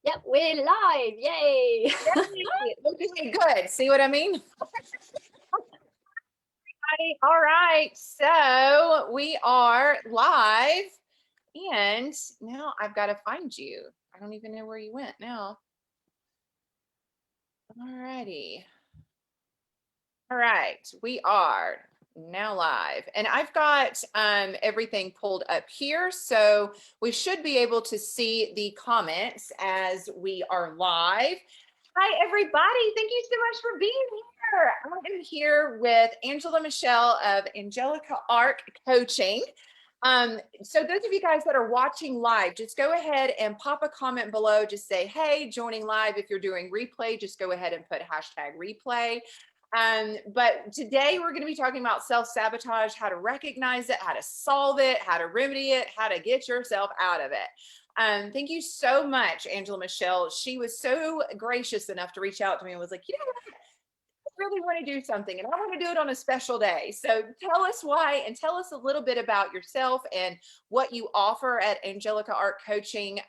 Yep, we're live. Yay. Yay. Okay, good. See what I mean? All right. So we are live, and now I've got to find you. I don't even know where you went now. All righty. All right. We are now live, and I've got everything pulled up here, so we should be able to see the comments as we are live. Hi, everybody. Thank you so much for being here. I'm here with Angela Michelle of Angelica Arc Coaching. So those of you guys that are watching live, just go ahead and pop a comment below. Just say, hey, joining live. If you're doing replay, just go ahead and put hashtag replay. But today we're going to be talking about self-sabotage, how to recognize it, how to solve it, how to remedy it, how to get yourself out of it. Thank you so much, Angela Michelle. She was so gracious enough to reach out to me and was like, you know what? I really want to do something and I want to do it on a special day. So tell us why and tell us a little bit about yourself and what you offer at Angelica Arc Coaching.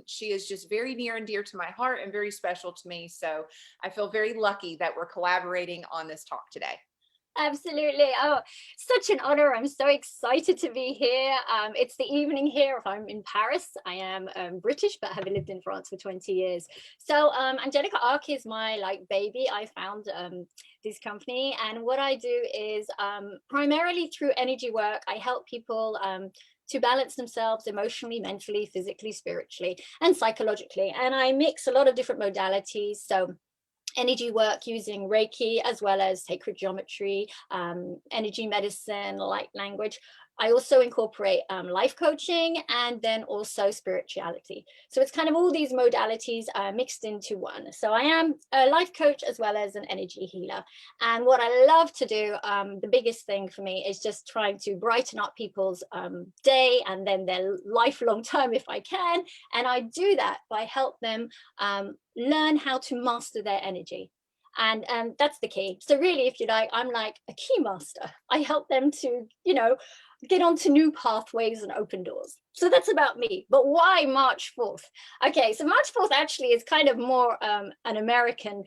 She is just very near and dear to my heart and very special to me. So I feel very lucky that we're collaborating on this talk today. Absolutely. Oh, such an honor. I'm so excited to be here. It's the evening here. I'm in Paris. I am British, but have lived in France for 20 years. So Angelica Arc is my baby. I found this company, and what I do is primarily through energy work, I help people to balance themselves emotionally, mentally, physically, spiritually, and psychologically. And I mix a lot of different modalities. So energy work using Reiki, as well as sacred geometry, energy medicine, light language. I also incorporate life coaching and then also spirituality. So it's kind of all these modalities mixed into one. So I am a life coach as well as an energy healer. And what I love to do, the biggest thing for me is just trying to brighten up people's day and then their lifelong term if I can. And I do that by help them learn how to master their energy. And that's the key. So really, if you like, I'm like a key master. I help them to, get onto new pathways and open doors. So that's about me. But why March 4th? Okay, so March 4th actually is kind of more an American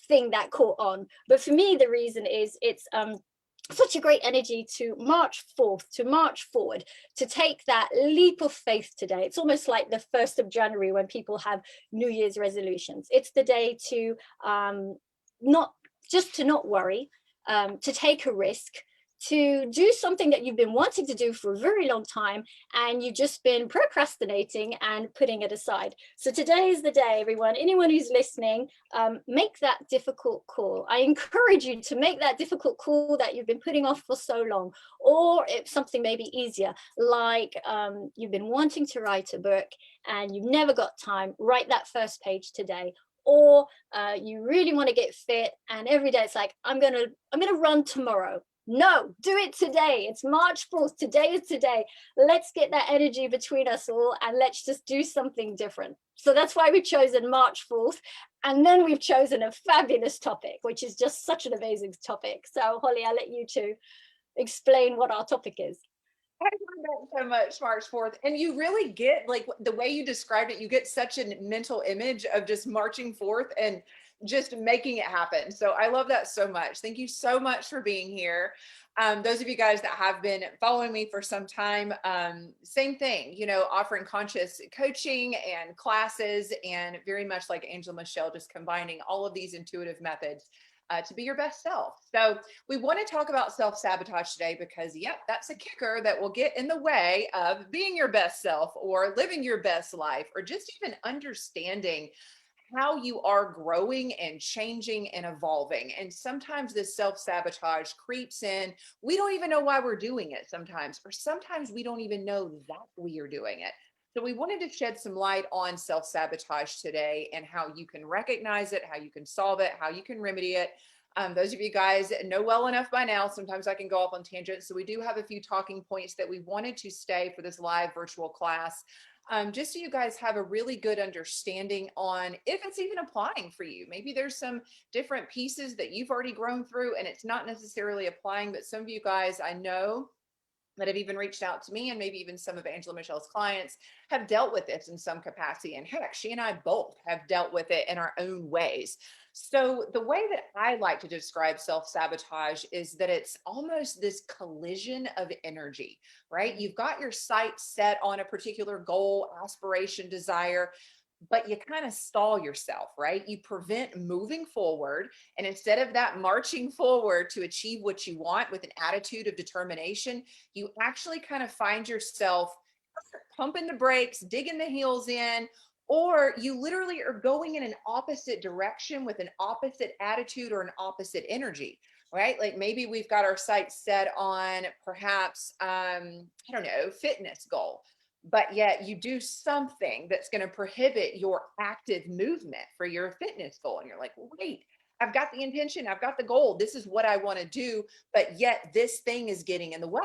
thing that caught on. But for me, the reason is it's such a great energy to march forth, to march forward, to take that leap of faith today. It's almost like the 1st of January when people have New Year's resolutions. It's the day to not worry, to take a risk, to do something that you've been wanting to do for a very long time and you've just been procrastinating and putting it aside. So today is the day, everyone. Anyone who's listening, make that difficult call. I encourage you to make that difficult call that you've been putting off for so long, or if something maybe easier, like you've been wanting to write a book and you've never got time. Write that first page today. Or you really want to get fit and every day it's like, I'm gonna run tomorrow. No, do it today. It's March 4th. Today is today. Let's get that energy between us all and let's just do something different. So that's why we've chosen March 4th. And then we've chosen a fabulous topic, which is just such an amazing topic. So Holly, I'll let you to explain what our topic is. I love that so much, March 4th. And you really get, like, the way you described it, you get such a mental image of just marching forth and just making it happen. So I love that so much. Thank you so much for being here. Those of you guys that have been following me for some time, same thing, offering conscious coaching and classes, and very much like Angela Michelle, just combining all of these intuitive methods to be your best self. So we want to talk about self-sabotage today because, yep, that's a kicker that will get in the way of being your best self or living your best life, or just even understanding how you are growing and changing and evolving. And sometimes this self-sabotage creeps in. We don't even know why we're doing it sometimes, or sometimes we don't even know that we are doing it. So we wanted to shed some light on self-sabotage today and how you can recognize it, how you can solve it, how you can remedy it. Those of you guys know well enough by now, sometimes I can go off on tangents. So we do have a few talking points that we wanted to stay for this live virtual class. Just so you guys have a really good understanding on if it's even applying for you. Maybe there's some different pieces that you've already grown through and it's not necessarily applying, but some of you guys I know that have even reached out to me, and maybe even some of Angela Michelle's clients have dealt with this in some capacity. And heck, she and I both have dealt with it in our own ways. So, the way that I like to describe self sabotage is that it's almost this collision of energy, right? You've got your sights set on a particular goal, aspiration, desire, but you kind of stall yourself, right? You prevent moving forward. And instead of that marching forward to achieve what you want with an attitude of determination, you actually kind of find yourself pumping the brakes, digging the heels in, or you literally are going in an opposite direction with an opposite attitude or an opposite energy, right? Like maybe we've got our sights set on perhaps, I don't know, fitness goal, but yet you do something that's going to prohibit your active movement for your fitness goal. And you're like, well, wait, I've got the intention, I've got the goal, this is what I want to do, but yet this thing is getting in the way.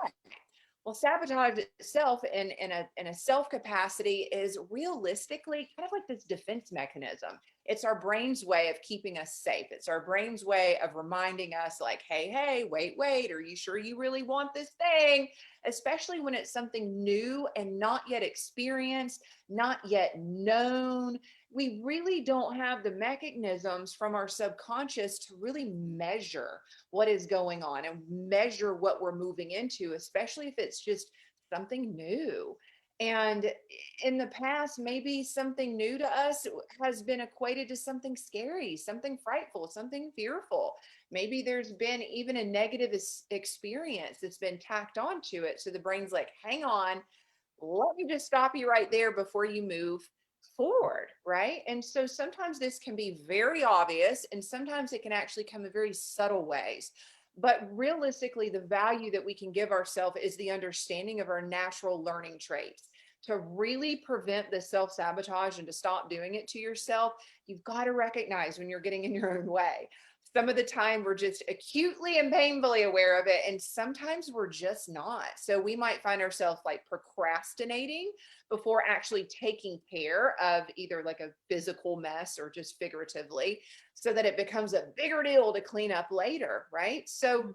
Well, sabotage itself in a self capacity is realistically kind of like this defense mechanism. It's our brain's way of keeping us safe. It's our brain's way of reminding us, like, hey, wait, are you sure you really want this thing? Especially when it's something new and not yet experienced, not yet known. We really don't have the mechanisms from our subconscious to really measure what is going on and measure what we're moving into, especially if it's just something new. And in the past, maybe something new to us has been equated to something scary, something frightful, something fearful. Maybe there's been even a negative experience that's been tacked onto it. So the brain's like, hang on, let me just stop you right there before you move forward, right? And so sometimes this can be very obvious, and sometimes it can actually come in very subtle ways. But realistically, the value that we can give ourselves is the understanding of our natural learning traits. To really prevent the self sabotage and to stop doing it to yourself, you've got to recognize when you're getting in your own way. Some of the time we're just acutely and painfully aware of it, and sometimes we're just not. So we might find ourselves like procrastinating before actually taking care of either like a physical mess or just figuratively, so that it becomes a bigger deal to clean up later, right? So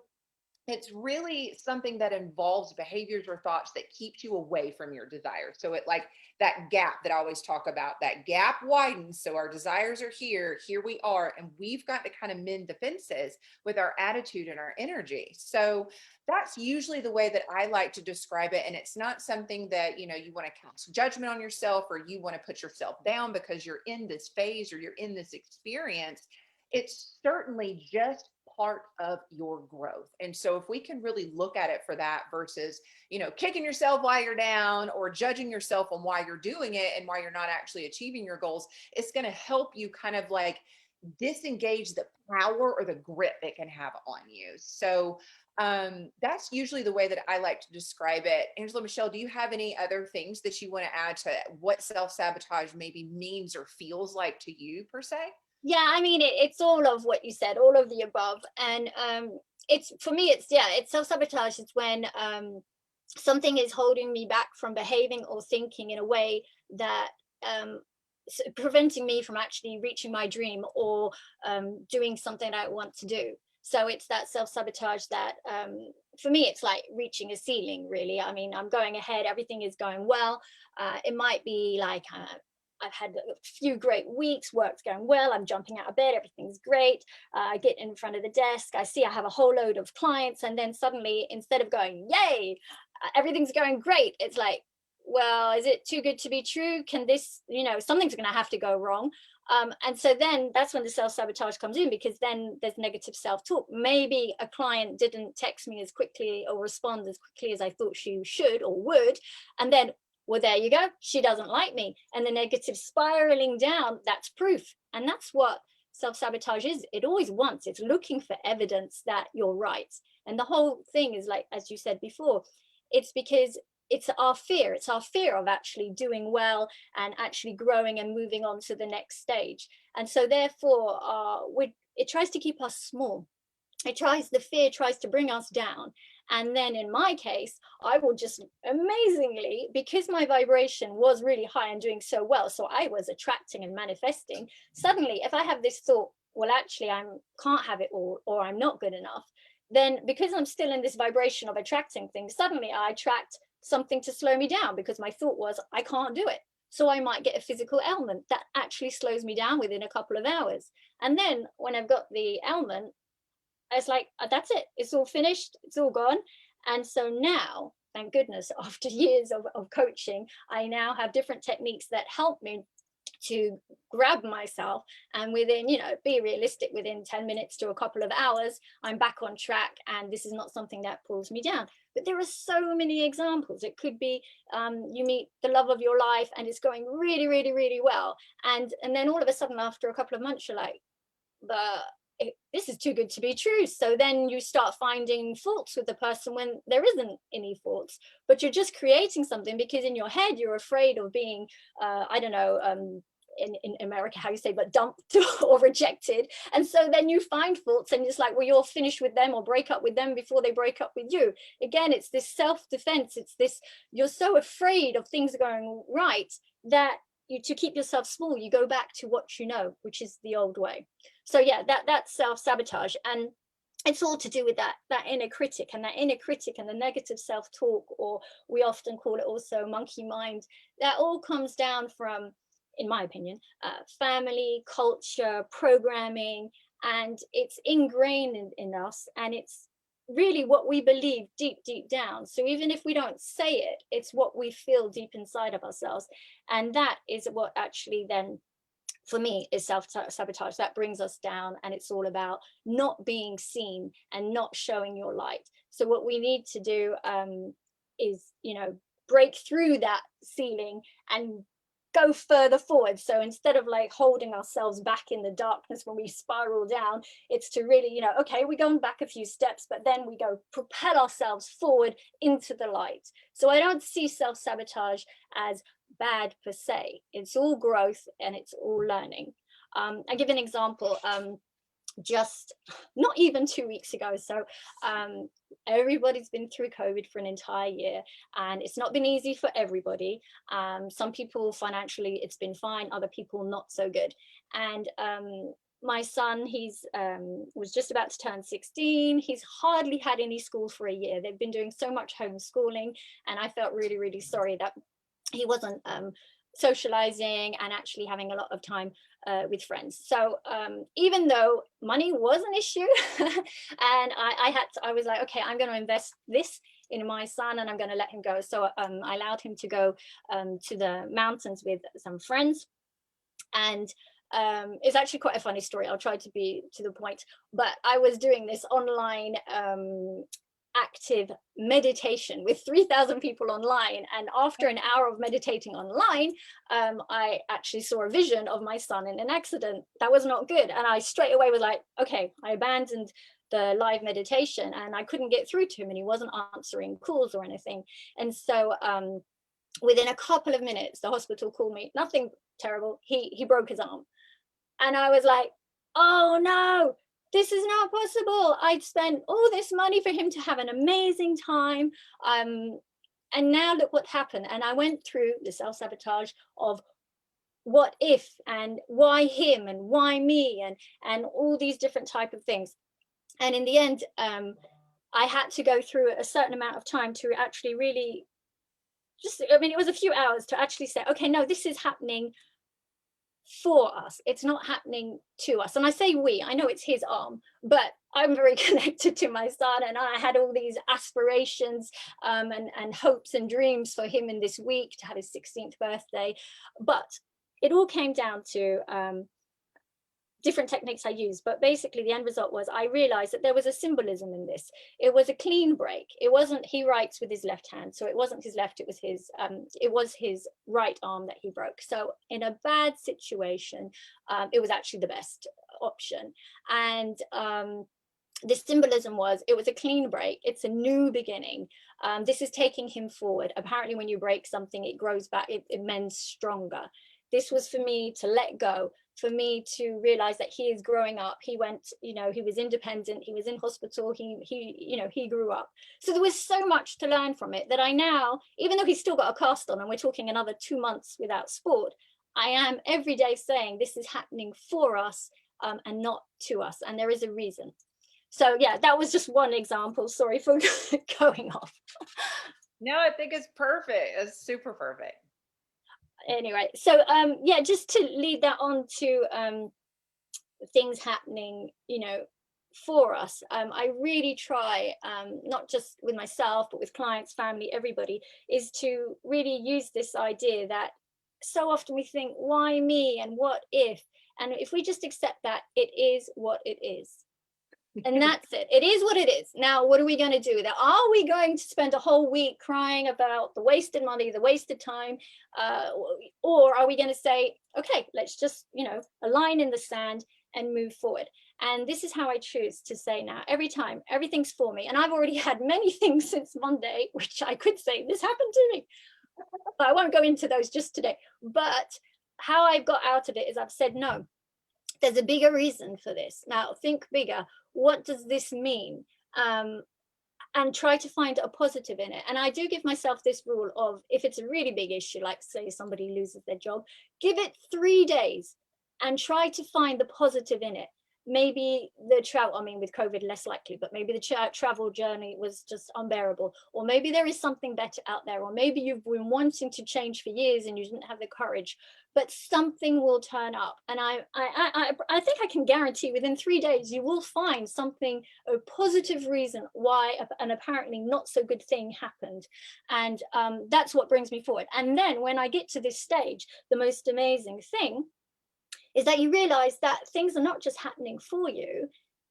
it's really something that involves behaviors or thoughts that keeps you away from your desires. So it like that gap that I always talk about, that gap widens. So our desires are here we are, and we've got to kind of mend the fences with our attitude and our energy. So that's usually the way that I like to describe it. And it's not something that, you want to cast judgment on yourself, or you want to put yourself down because you're in this phase or you're in this experience. It's certainly just part of your growth. And so if we can really look at it for that versus, kicking yourself while you're down or judging yourself on why you're doing it and why you're not actually achieving your goals, it's going to help you kind of like disengage the power or the grip it can have on you. So that's usually the way that I like to describe it. Angela Michelle, do you have any other things that you want to add to what self-sabotage maybe means or feels like to you per se? Yeah, I mean, it's all of what you said, all of the above. And it's, for me, it's self-sabotage. It's when something is holding me back from behaving or thinking in a way that um, preventing me from actually reaching my dream or doing something that I want to do. So it's that self-sabotage that, for me, it's like reaching a ceiling, really. I mean, I'm going ahead, everything is going well. It might be like, I've had a few great weeks, work's going well, I'm jumping out of bed, everything's great. I get in front of the desk, I see I have a whole load of clients, and then suddenly, instead of going, yay, everything's going great, it's like, well, is it too good to be true? Can this, something's going to have to go wrong. And so then that's when the self sabotage comes in, because then there's negative self talk. Maybe a client didn't text me as quickly or respond as quickly as I thought she should or would. And then, well, there you go, she doesn't like me. And the negative spiraling down, that's proof. And that's what self sabotage is. It always wants, it's looking for evidence that you're right. And the whole thing is, like, as you said before, it's because it's our fear of actually doing well and actually growing and moving on to the next stage. And so therefore it tries to keep us small. The fear tries to bring us down. And then in my case, I will just amazingly, because my vibration was really high and doing so well, so I was attracting and manifesting. Suddenly, if I have this thought, well, actually, I can't have it all, or I'm not good enough, then because I'm still in this vibration of attracting things, suddenly I attract something to slow me down, because my thought was, I can't do it. So I might get a physical ailment that actually slows me down within a couple of hours. And then when I've got the ailment, it's like, that's it, it's all finished, it's all gone. And so now, thank goodness, after years of coaching, I now have different techniques that help me to grab myself, and within, be realistic, within 10 minutes to a couple of hours, I'm back on track, and this is not something that pulls me down. But there are so many examples. It could be you meet the love of your life and it's going really, really, really well, and then all of a sudden after a couple of months you're like, but this is too good to be true. So then you start finding faults with the person when there isn't any faults, but you're just creating something because in your head you're afraid of being I don't know, in America, how you say, but dumped or rejected. And so then you find faults and it's like, well, you'll finish with them or break up with them before they break up with you. Again, it's this self-defense. It's this, you're so afraid of things going right that to keep yourself small, you go back to what you know, which is the old way. So yeah, that's self-sabotage. And it's all to do with that inner critic, and that inner critic and the negative self-talk, or we often call it also monkey mind. That all comes down from, in my opinion, family, culture, programming, and it's ingrained in us, and it's really what we believe deep, deep down. So even if we don't say it, it's what we feel deep inside of ourselves. And that is what actually then, for me, is self-sabotage. That brings us down, and it's all about not being seen and not showing your light. So what we need to do is, break through that ceiling and go further forward. So instead of like holding ourselves back in the darkness when we spiral down, it's to really, okay, we're going back a few steps, but then we go propel ourselves forward into the light. So I don't see self-sabotage as bad per se. It's all growth and it's all learning. I give an example. Just not even 2 weeks ago. So everybody's been through COVID for an entire year, and it's not been easy for everybody. Some people financially it's been fine, other people not so good. And my son, he's was just about to turn 16. He's hardly had any school for a year. They've been doing so much homeschooling, and I felt really, really sorry that he wasn't socializing and actually having a lot of time with friends. So even though money was an issue, and I was like, okay, I'm going to invest this in my son, and I'm going to let him go. So I allowed him to go to the mountains with some friends, and it's actually quite a funny story. I'll try to be to the point, but I was doing this online active meditation with 3,000 people online, and after an hour of meditating online, I actually saw a vision of my son in an accident that was not good, and I straight away was like, okay, I abandoned the live meditation, and I couldn't get through to him, and he wasn't answering calls or anything. And so within a couple of minutes the hospital called me, nothing terrible, he broke his arm. And I was like, oh no, this is not possible. I'd spent all this money for him to have an amazing time. And now look what happened. And I went through the self-sabotage of what if, and why him, and why me, and all these different type of things. And in the end, I had to go through a certain amount of time to actually really it was a few hours to actually say, okay, no, this is happening for us, it's not happening to us. And I say we, I know it's his arm, but I'm very connected to my son, and I had all these aspirations and hopes and dreams for him in this week to have his 16th birthday. But it all came down to different techniques I used, but basically the end result was I realized that there was a symbolism in this. It was a clean break. It wasn't, he writes with his left hand, so it wasn't his left, it was his right arm that he broke. So in a bad situation, it was actually the best option. And the symbolism was, it was a clean break, it's a new beginning. This is taking him forward. Apparently when you break something, it grows back, it mends stronger. This was for me to let go, for me to realize that he is growing up. He went, he was independent, he was in hospital, he grew up. So there was so much to learn from it that I now, even though he's still got a cast on and we're talking another 2 months without sport, I am every day saying this is happening for us and not to us. And there is a reason. So yeah, that was just one example. Sorry for going off. No, I think it's perfect. It's super perfect. Anyway, so yeah, just to lead that on to things happening, you know, for us. I really try, not just with myself, but with clients, family, everybody, is to really use this idea that so often we think, why me and what if? And if we just accept that, it is what it is. And that's it. It is what it is. Now, what are we going to do with that? Are we going to spend a whole week crying about the wasted money, the wasted time? Or are we going to say, okay, let's just, you know, a line in the sand and move forward? And this is how I choose to say now, every time, everything's for me. And I've already had many things since Monday, which I could say, this happened to me. But I won't go into those just today. But how I've got out of it is I've said, no, there's a bigger reason for this. Now, think bigger. What does this mean? And try to find a positive in it. And I do give myself this rule of, if it's a really big issue, like say somebody loses their job, give it 3 days and try to find the positive in it. Maybe the travel, I mean, with COVID, less likely, but maybe the travel journey was just unbearable. Or maybe there is something better out there. Or maybe you've been wanting to change for years and you didn't have the courage, but something will turn up. And I think I can guarantee within 3 days, you will find something, a positive reason why an apparently not so good thing happened. And that's what brings me forward. And then when I get to this stage, the most amazing thing is that you realize that things are not just happening for you,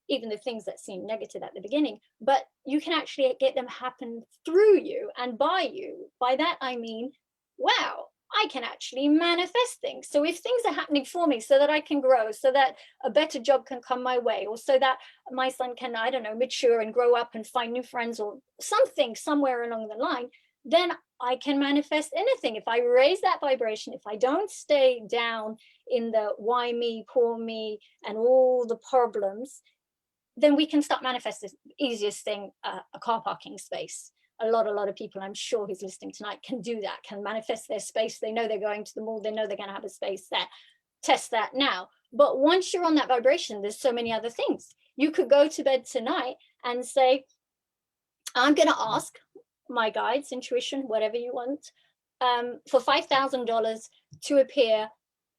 even the things that seem negative at the beginning, but you can actually get them happen through you and by you. By that, I mean, wow, I can actually manifest things. So if things are happening for me so that I can grow, so that a better job can come my way, or so that my son can, I don't know, mature and grow up and find new friends or something somewhere along the line, then I can manifest anything. If I raise that vibration, if I don't stay down in the why me, poor me, and all the problems, then we can start manifesting. Easiest thing, a car parking space. A lot of people, I'm sure who's listening tonight, can do that, can manifest their space. They know they're going to the mall, they know they're going to have a space there. Test that now. But once you're on that vibration, there's so many other things. You could go to bed tonight and say, I'm going to ask my guides, intuition, whatever you want, for $5,000 to appear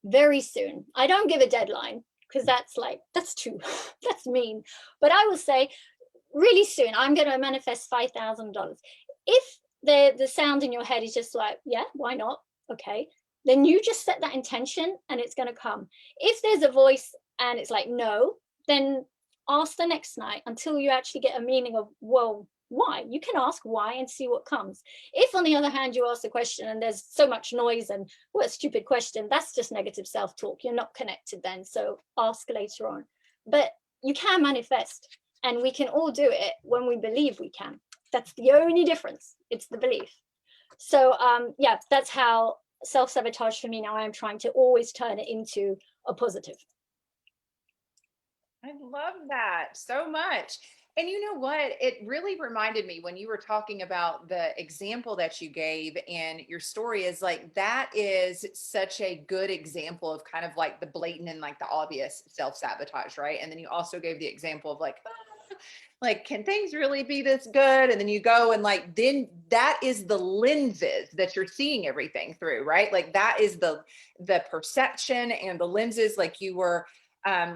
very soon. I don't give a deadline because that's too, that's mean. But I will say, really soon, I'm going to manifest $5,000. If the sound in your head is just like, yeah, why not? Okay. Then you just set that intention and it's going to come. If there's a voice and it's like, no, then ask the next night until you actually get a meaning of, well, why? You can ask why and see what comes. If on the other hand you ask the question and there's so much noise and what a stupid question, that's just negative self-talk. You're not connected then, so ask later on. But you can manifest, and we can all do it when we believe we can. That's the only difference. It's the belief. So yeah, that's how self-sabotage for me now, I am trying to always turn it into a positive. I love that so much. And you know what? It really reminded me when you were talking about the example that you gave, and your story is like, that is such a good example of kind of like the blatant and like the obvious self-sabotage, right? And then you also gave the example of like, can things really be this good? And then you go and like, then that is the lenses that you're seeing everything through, right? Like that is the perception and the lenses, like you were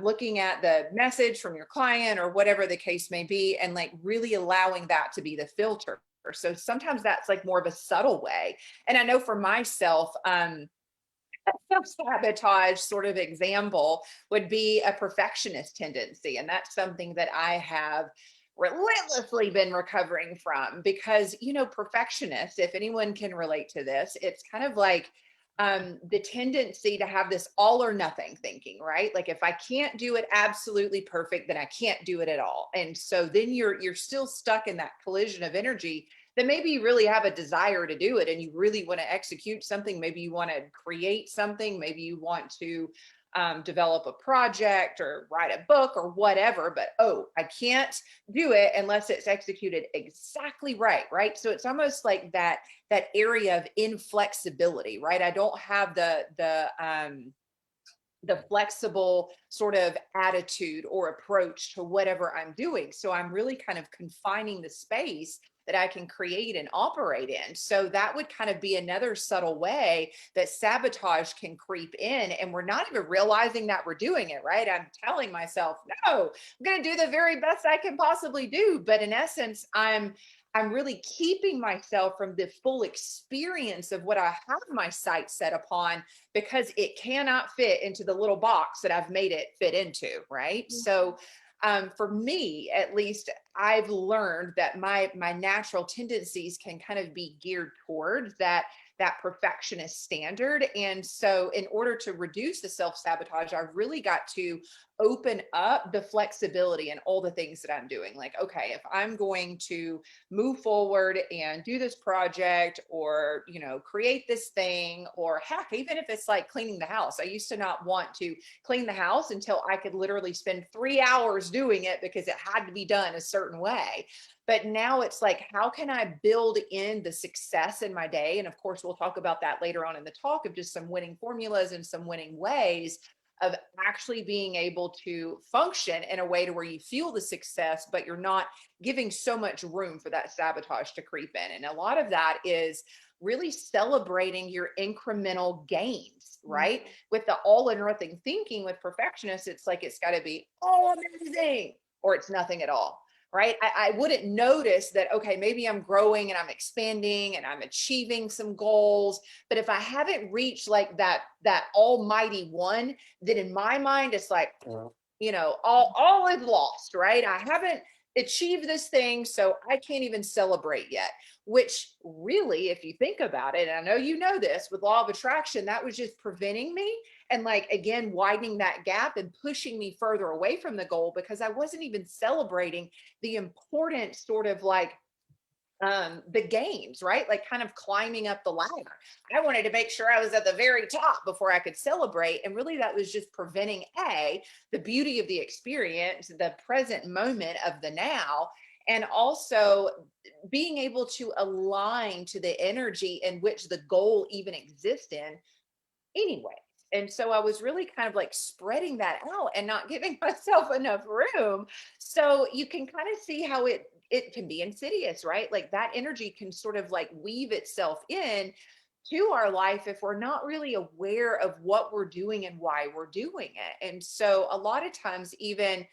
looking at the message from your client or whatever the case may be, and like really allowing that to be the filter. So sometimes that's like more of a subtle way. And I know for myself, self-sabotage sort of example would be a perfectionist tendency. And that's something that I have relentlessly been recovering from, because, you know, perfectionists, if anyone can relate to this, it's kind of like the tendency to have this all or nothing thinking, right? Like if I can't do it absolutely perfect, then I can't do it at all. And so then you're still stuck in that collision of energy, that maybe you really have a desire to do it and you really want to execute something. Maybe you want to create something. Maybe you want to develop a project or write a book or whatever, but oh, I can't do it unless it's executed exactly right, right? So it's almost like that area of inflexibility, right? I don't have the the flexible sort of attitude or approach to whatever I'm doing. So I'm really kind of confining the space that I can create and operate in. So that would kind of be another subtle way that sabotage can creep in. And we're not even realizing that we're doing it, right? I'm telling myself, no, I'm going to do the very best I can possibly do. But in essence, I'm really keeping myself from the full experience of what I have my sight set upon because it cannot fit into the little box that I've made it fit into, right? So for me, at least, I've learned that my natural tendencies can kind of be geared towards that perfectionist standard. And so in order to reduce the self-sabotage, I've really got to open up the flexibility and all the things that I'm doing. Like, okay, if I'm going to move forward and do this project or, create this thing, or heck, even if it's like cleaning the house. I used to not want to clean the house until I could literally spend 3 hours doing it because it had to be done a certain way. But now it's like, how can I build in the success in my day? And of course, we'll talk about that later on in the talk of just some winning formulas and some winning ways of actually being able to function in a way to where you feel the success, but you're not giving so much room for that sabotage to creep in. And a lot of that is really celebrating your incremental gains, right? With the all or nothing thinking with perfectionists, it's like it's got to be all amazing or it's nothing at all, right? I wouldn't notice that, okay, maybe I'm growing and I'm expanding and I'm achieving some goals. But if I haven't reached like that almighty one, then in my mind, it's like, all is lost, right? I haven't achieved this thing, so I can't even celebrate yet. Which really, if you think about it, and I know you know this with law of attraction, that was just preventing me and like again widening that gap and pushing me further away from the goal because I wasn't even celebrating the important sort of like the gains, right? Like kind of climbing up the ladder. I wanted to make sure I was at the very top before I could celebrate. And really that was just preventing the beauty of the experience, the present moment of the now, and also being able to align to the energy in which the goal even exists in anyway. And so I was really kind of like spreading that out and not giving myself enough room. So you can kind of see how it can be insidious, right? Like that energy can sort of like weave itself in to our life if we're not really aware of what we're doing and why we're doing it. And so a lot of times even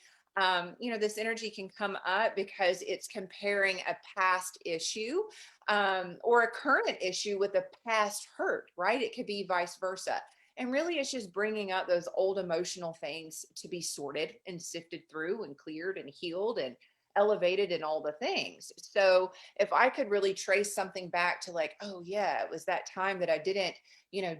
this energy can come up because it's comparing a past issue or a current issue with a past hurt, right? It could be vice versa. And really, it's just bringing up those old emotional things to be sorted and sifted through and cleared and healed and elevated and all the things. So if I could really trace something back to like, oh yeah, it was that time that I didn't,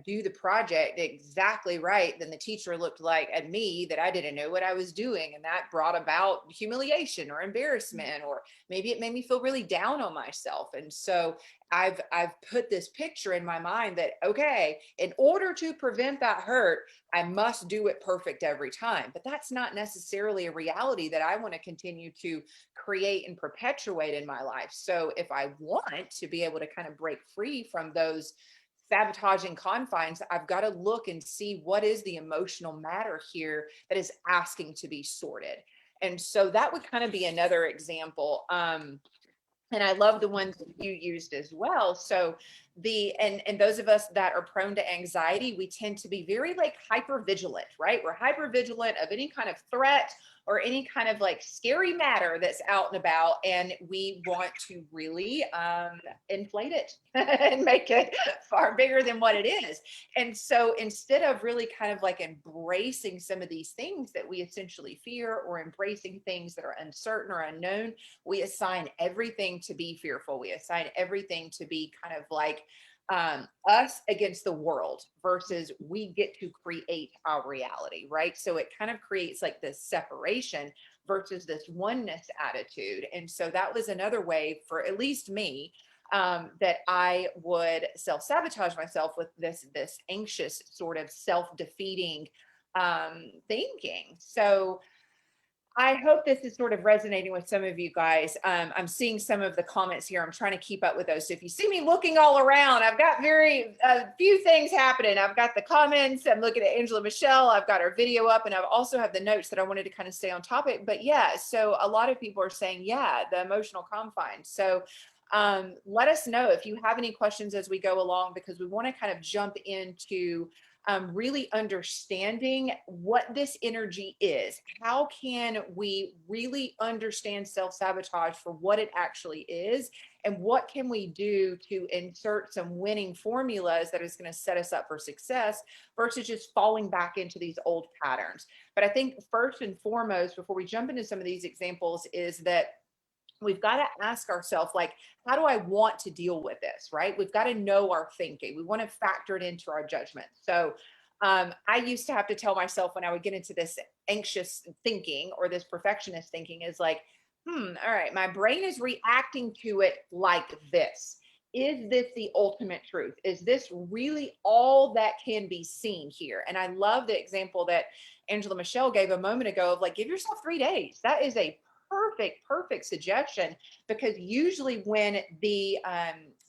do the project exactly right, then the teacher looked like at me that I didn't know what I was doing. And that brought about humiliation or embarrassment, or maybe it made me feel really down on myself. And so I've put this picture in my mind that, okay, in order to prevent that hurt, I must do it perfect every time. But that's not necessarily a reality that I want to continue to create and perpetuate in my life. So if I want to be able to kind of break free from those sabotaging confines, I've got to look and see what is the emotional matter here that is asking to be sorted. And so that would kind of be another example. And I love the ones that you used as well. So and those of us that are prone to anxiety, we tend to be very like hyper vigilant, right? We're hyper vigilant of any kind of threat or any kind of like scary matter that's out and about, and we want to really inflate it and make it far bigger than what it is. And so instead of really kind of like embracing some of these things that we essentially fear, or embracing things that are uncertain or unknown, we assign everything to be fearful. We assign everything to be kind of like us against the world versus we get to create our reality, right? So it kind of creates like this separation versus this oneness attitude. And so that was another way for at least me that I would self-sabotage myself with this anxious sort of self-defeating thinking. So I hope this is sort of resonating with some of you guys. I'm seeing some of the comments here. I'm trying to keep up with those. So if you see me looking all around, I've got a few things happening. I've got the comments. I'm looking at Angela Michelle. I've got our video up, and I've also have the notes that I wanted to kind of stay on topic. But yeah, so a lot of people are saying, yeah, the emotional confines. So let us know if you have any questions as we go along, because we want to kind of jump into really understanding what this energy is. How can we really understand self-sabotage for what it actually is? And what can we do to insert some winning formulas that is going to set us up for success versus just falling back into these old patterns? But I think first and foremost, before we jump into some of these examples, is that we've got to ask ourselves, like, how do I want to deal with this, right? We've got to know our thinking. We want to factor it into our judgment. So I used to have to tell myself when I would get into this anxious thinking or this perfectionist thinking is like, all right, my brain is reacting to it like this. Is this the ultimate truth? Is this really all that can be seen here? And I love the example that Angela Michelle gave a moment ago of like, give yourself 3 days. That is a perfect suggestion, because usually when the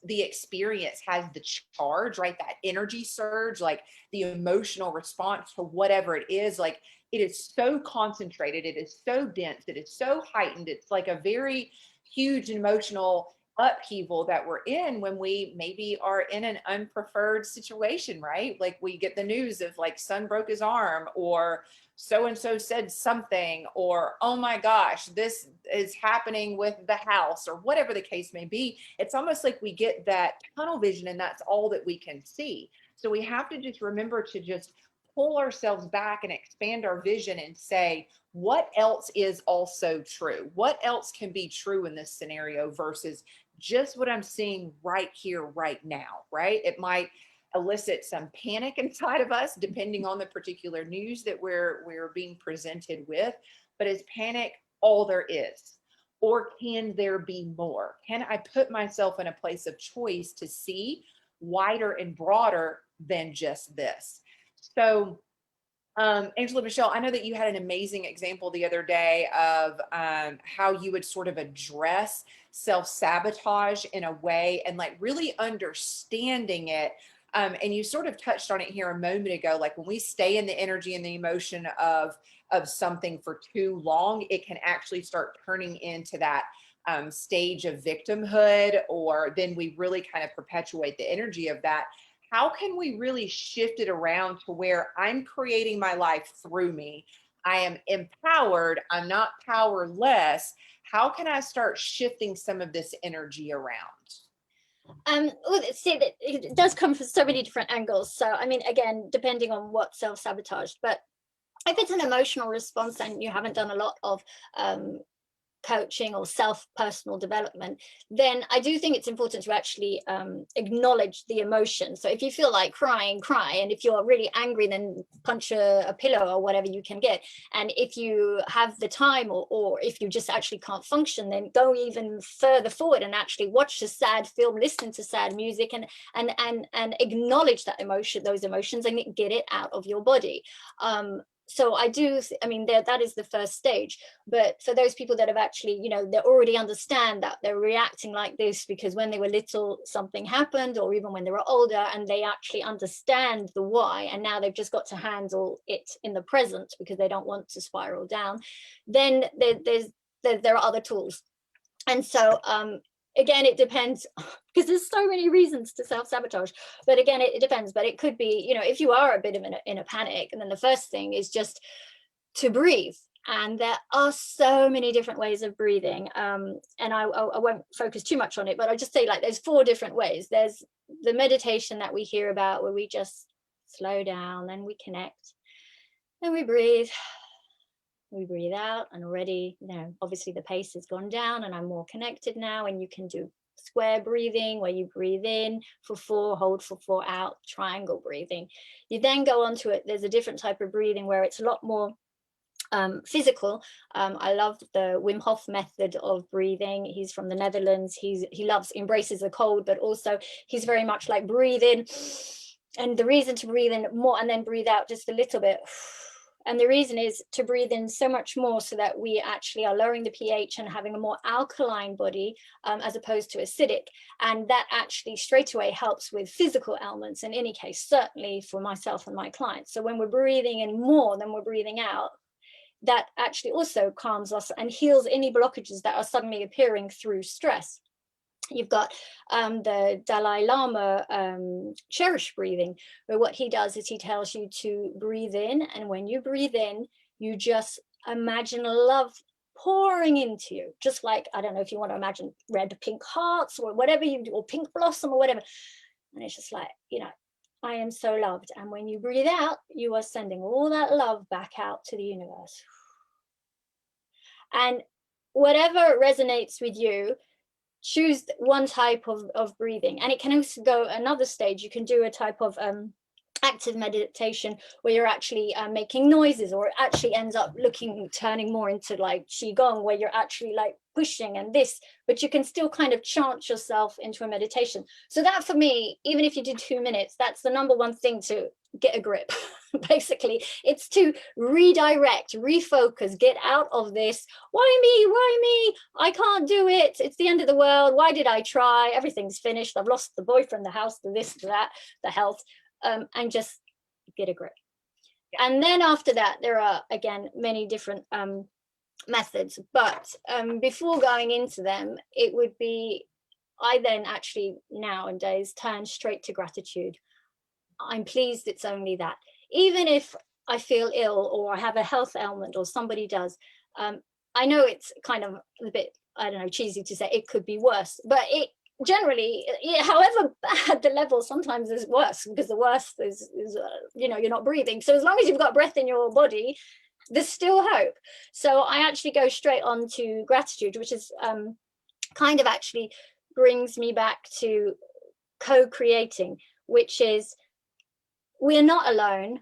experience has the charge, right, that energy surge, like the emotional response to whatever it is, like it is so concentrated, it is so dense, it is so heightened, it's like a very huge emotional upheaval that we're in when we maybe are in an unpreferred situation, right? Like we get the news of like son broke his arm, or so and so said something, or oh my gosh, this is happening with the house, or whatever the case may be. It's almost like we get that tunnel vision and that's all that we can see. So we have to just remember to just pull ourselves back and expand our vision and say, what else is also true? What else can be true in this scenario versus just what I'm seeing right here, right now, right? It might elicit some panic inside of us, depending on the particular news that we're being presented with. But is panic all there is? Or can there be more? Can I put myself in a place of choice to see wider and broader than just this? So Angela Michelle, I know that you had an amazing example the other day of how you would sort of address self-sabotage in a way and like really understanding it. And you sort of touched on it here a moment ago, like when we stay in the energy and the emotion of something for too long, it can actually start turning into that stage of victimhood, or then we really kind of perpetuate the energy of that. How can we really shift it around to where I'm creating my life through me? I am empowered. I'm not powerless. How can I start shifting some of this energy around? Well, see, it does come from so many different angles. So, I mean, again, depending on what self-sabotage, but if it's an emotional response and you haven't done a lot of coaching or personal development, then I do think it's important to actually acknowledge the emotion. So if you feel like crying, cry. And if you're really angry, then punch a pillow or whatever you can get. And if you have the time, or if you just actually can't function, then go even further forward and actually watch a sad film, listen to sad music, and acknowledge that emotion, those emotions, and get it out of your body. So I mean, that is the first stage. But for those people that have actually, they already understand that they're reacting like this because when they were little, something happened, or even when they were older, and they actually understand the why, and now they've just got to handle it in the present because they don't want to spiral down, then there are other tools. And so again, it depends, because there's so many reasons to self-sabotage. But again, it depends. But it could be, if you are a bit of in a panic, and then the first thing is just to breathe. And there are so many different ways of breathing. And I won't focus too much on it, but I'll just say, like, there's 4 different ways. There's the meditation that we hear about, where we just slow down and we connect and we breathe. We breathe out, and already, obviously the pace has gone down and I'm more connected now. And you can do square breathing, where you breathe in for 4, hold for 4, out, triangle breathing. You then go on to it. There's a different type of breathing where it's a lot more physical. I love the Wim Hof method of breathing. He's from the Netherlands. He embraces the cold, but also he's very much like breathe in. And the reason to breathe in more and then breathe out just a little bit, And the reason is to breathe in so much more so that we actually are lowering the pH and having a more alkaline body as opposed to acidic. And that actually straight away helps with physical ailments in any case, certainly for myself and my clients. So when we're breathing in more than we're breathing out, that actually also calms us and heals any blockages that are suddenly appearing through stress. You've got the Dalai Lama cherish breathing, where what he does is he tells you to breathe in, and when you breathe in, you just imagine love pouring into you, just like, I don't know if you want to imagine red pink hearts or whatever you do, or pink blossom or whatever, and it's just like, you know, I am so loved. And when you breathe out, you are sending all that love back out to the universe. And whatever resonates with you, choose one type of breathing. And it can also go another stage. You can do a type of active meditation where you're actually making noises, or it actually ends up turning more into like qigong, where you're actually like pushing and this, but you can still kind of chant yourself into a meditation. So that, for me, even if you did 2 minutes, that's the number one thing to get a grip. Basically, it's to redirect, refocus, get out of this, why me, I can't do it, it's the end of the world, why did I try, everything's finished, I've lost the boyfriend, the house, the this, the that, the health, and just get a grip. And then after that, there are again many different methods, but before going into them, it would be, I then actually nowadays turn straight to gratitude. I'm pleased it's only that. Even if I feel ill or I have a health ailment or somebody does, I know it's kind of a bit, I don't know, cheesy to say it could be worse, but it generally, however bad the level, sometimes is worse, because the worst is you know, you're not breathing. So as long as you've got breath in your body, there's still hope. So I actually go straight on to gratitude, which is kind of actually brings me back to co-creating, which is, we're not alone.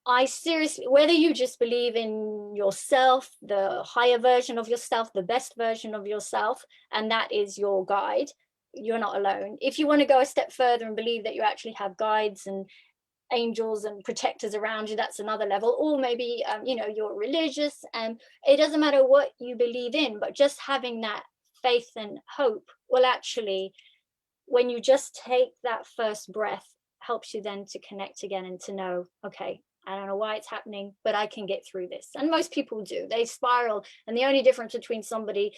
I seriously, whether you just believe in yourself, the higher version of yourself, the best version of yourself, and that is your guide, you're not alone. If you want to go a step further and believe that you actually have guides and angels and protectors around you, that's another level. Or maybe you know, you're religious, and it doesn't matter what you believe in, but just having that faith and hope will actually, when you just take that first breath, helps you then to connect again and to know, okay, I don't know why it's happening, but I can get through this. And most people do. They spiral. And the only difference between somebody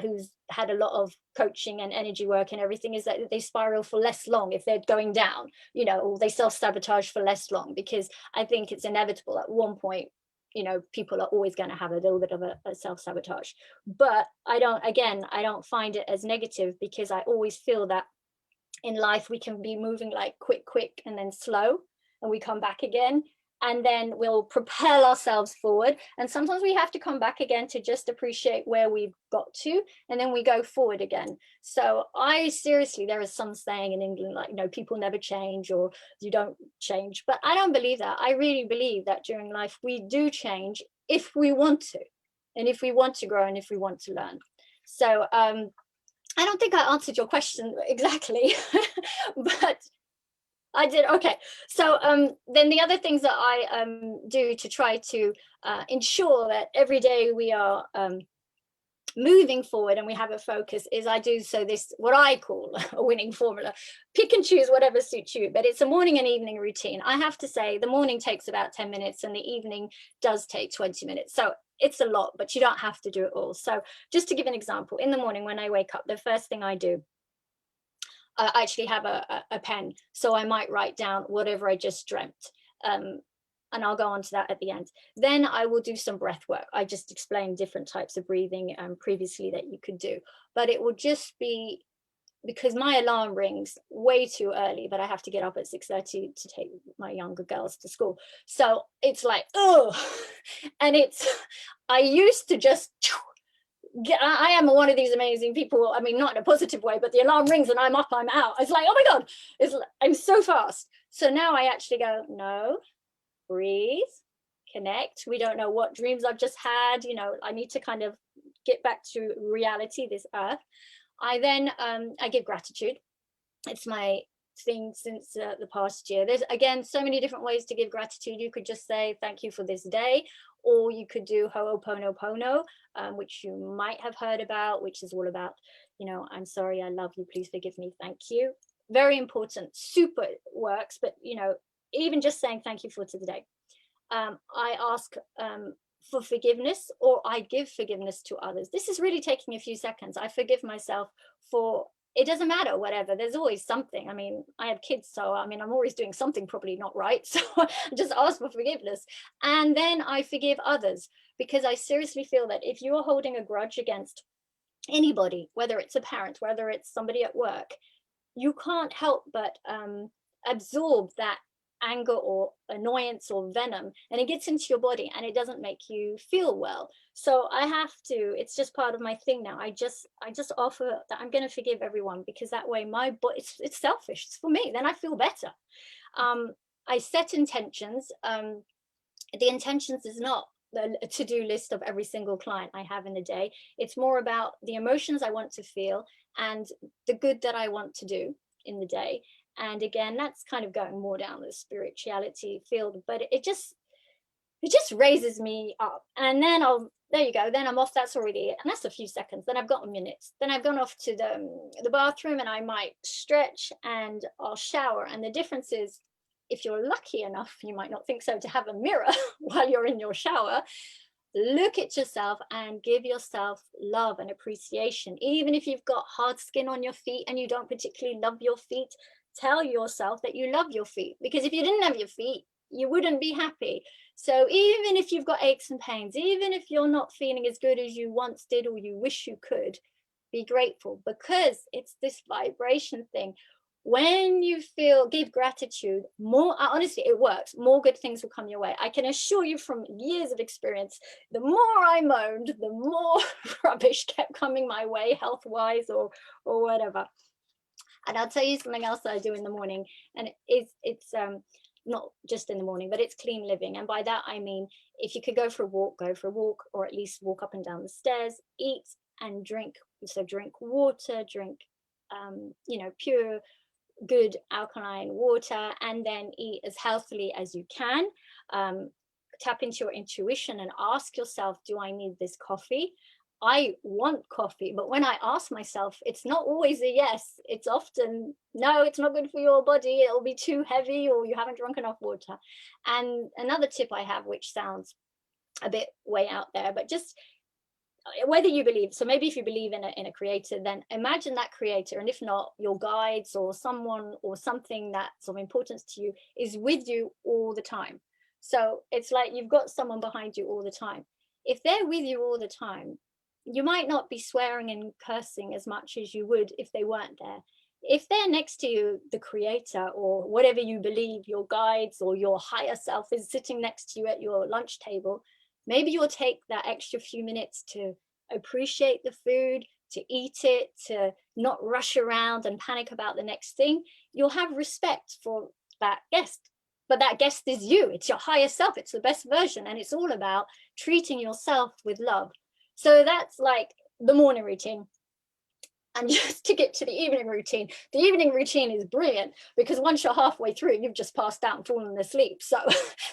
who's had a lot of coaching and energy work and everything is that they spiral for less long if they're going down, you know, or they self-sabotage for less long, because I think it's inevitable at one point, you know, people are always going to have a little bit of a self-sabotage. But I don't find it as negative, because I always feel that in life we can be moving like quick and then slow, and we come back again, and then we'll propel ourselves forward, and sometimes we have to come back again to just appreciate where we've got to, and then we go forward again. So I seriously, there is some saying in England like, you know, people never change, or you don't change, but I don't believe that. I really believe that during life we do change if we want to, and if we want to grow, and if we want to learn. So I don't think I answered your question exactly, but I did. Okay. So then the other things that I do to try to ensure that every day we are moving forward and we have a focus is, I do so this, what I call a winning formula. Pick and choose whatever suits you, but it's a morning and evening routine. I have to say the morning takes about 10 minutes and the evening does take 20 minutes. So it's a lot, but you don't have to do it all. So just to give an example, in the morning when I wake up, the first thing I do, I actually have a pen. So I might write down whatever I just dreamt. And I'll go on to that at the end. Then I will do some breath work. I just explained different types of breathing previously that you could do, but it will just be, because my alarm rings way too early, but I have to get up at 6:30 to take my younger girls to school. So it's like, oh, and it's, I used to just, I am one of these amazing people. I mean, not in a positive way, but the alarm rings and I'm up, I'm out. It's like, oh my God, I'm so fast. So now I actually go, no, breathe, connect. We don't know what dreams I've just had. You know, I need to kind of get back to reality, this earth. I then, I give gratitude. It's my thing since the past year. There's, again, so many different ways to give gratitude. You could just say thank you for this day, or you could do Ho'oponopono, which you might have heard about, which is all about, you know, I'm sorry, I love you, please forgive me, thank you. Very important, super works. But, you know, even just saying thank you for today. I ask for forgiveness, or I give forgiveness to others. This is really taking a few seconds. I forgive myself for, it doesn't matter, whatever. There's always something. I mean, I have kids, so I mean, I'm always doing something probably not right. So just ask for forgiveness. And then I forgive others, because I seriously feel that if you are holding a grudge against anybody, whether it's a parent, whether it's somebody at work, you can't help but absorb that anger or annoyance or venom, and it gets into your body and it doesn't make you feel well. So I have to, it's just part of my thing now. I just offer that I'm going to forgive everyone, because that way my body, it's selfish, it's for me, then I feel better. I set intentions. The intentions is not the to-do list of every single client I have in a day. It's more about the emotions I want to feel and the good that I want to do in the day. And again, that's kind of going more down the spirituality field, but it just raises me up. And then there you go, then I'm off. That's already it, and that's a few seconds. Then I've got a minute, then I've gone off to the bathroom, and I might stretch and I'll shower. And the difference is, if you're lucky enough, you might not think so, to have a mirror while you're in your shower, look at yourself and give yourself love and appreciation. Even if you've got hard skin on your feet and you don't particularly love your feet, tell yourself that you love your feet, because if you didn't have your feet, you wouldn't be happy. So even if you've got aches and pains, even if you're not feeling as good as you once did or you wish you could, be grateful, because it's this vibration thing. When you feel, give gratitude, more, honestly, it works. More good things will come your way. I can assure you from years of experience, the more I moaned, the more rubbish kept coming my way, health-wise or whatever. And I'll tell you something else that I do in the morning, and it's not just in the morning, but it's clean living. And by that I mean, if you could go for a walk, go for a walk, or at least walk up and down the stairs, eat and drink. So drink water, drink you know, pure good alkaline water, and then eat as healthily as you can. Tap into your intuition and ask yourself, do I need this coffee? I want coffee, but when I ask myself, it's not always a yes. It's often, no, it's not good for your body, it'll be too heavy, or you haven't drunk enough water. And another tip I have, which sounds a bit way out there, but just whether you believe, so maybe if you believe in a creator, then imagine that creator, and if not, your guides or someone or something that's of importance to you is with you all the time. So it's like you've got someone behind you all the time. If they're with you all the time, you might not be swearing and cursing as much as you would if they weren't there. If they're next to you, the creator or whatever you believe, your guides or your higher self is sitting next to you at your lunch table, maybe you'll take that extra few minutes to appreciate the food, to eat it, to not rush around and panic about the next thing. You'll have respect for that guest. But that guest is you, it's your higher self, it's the best version. And it's all about treating yourself with love. So that's like the morning routine. And just to get to the evening routine is brilliant, because once you're halfway through, you've just passed out and fallen asleep. So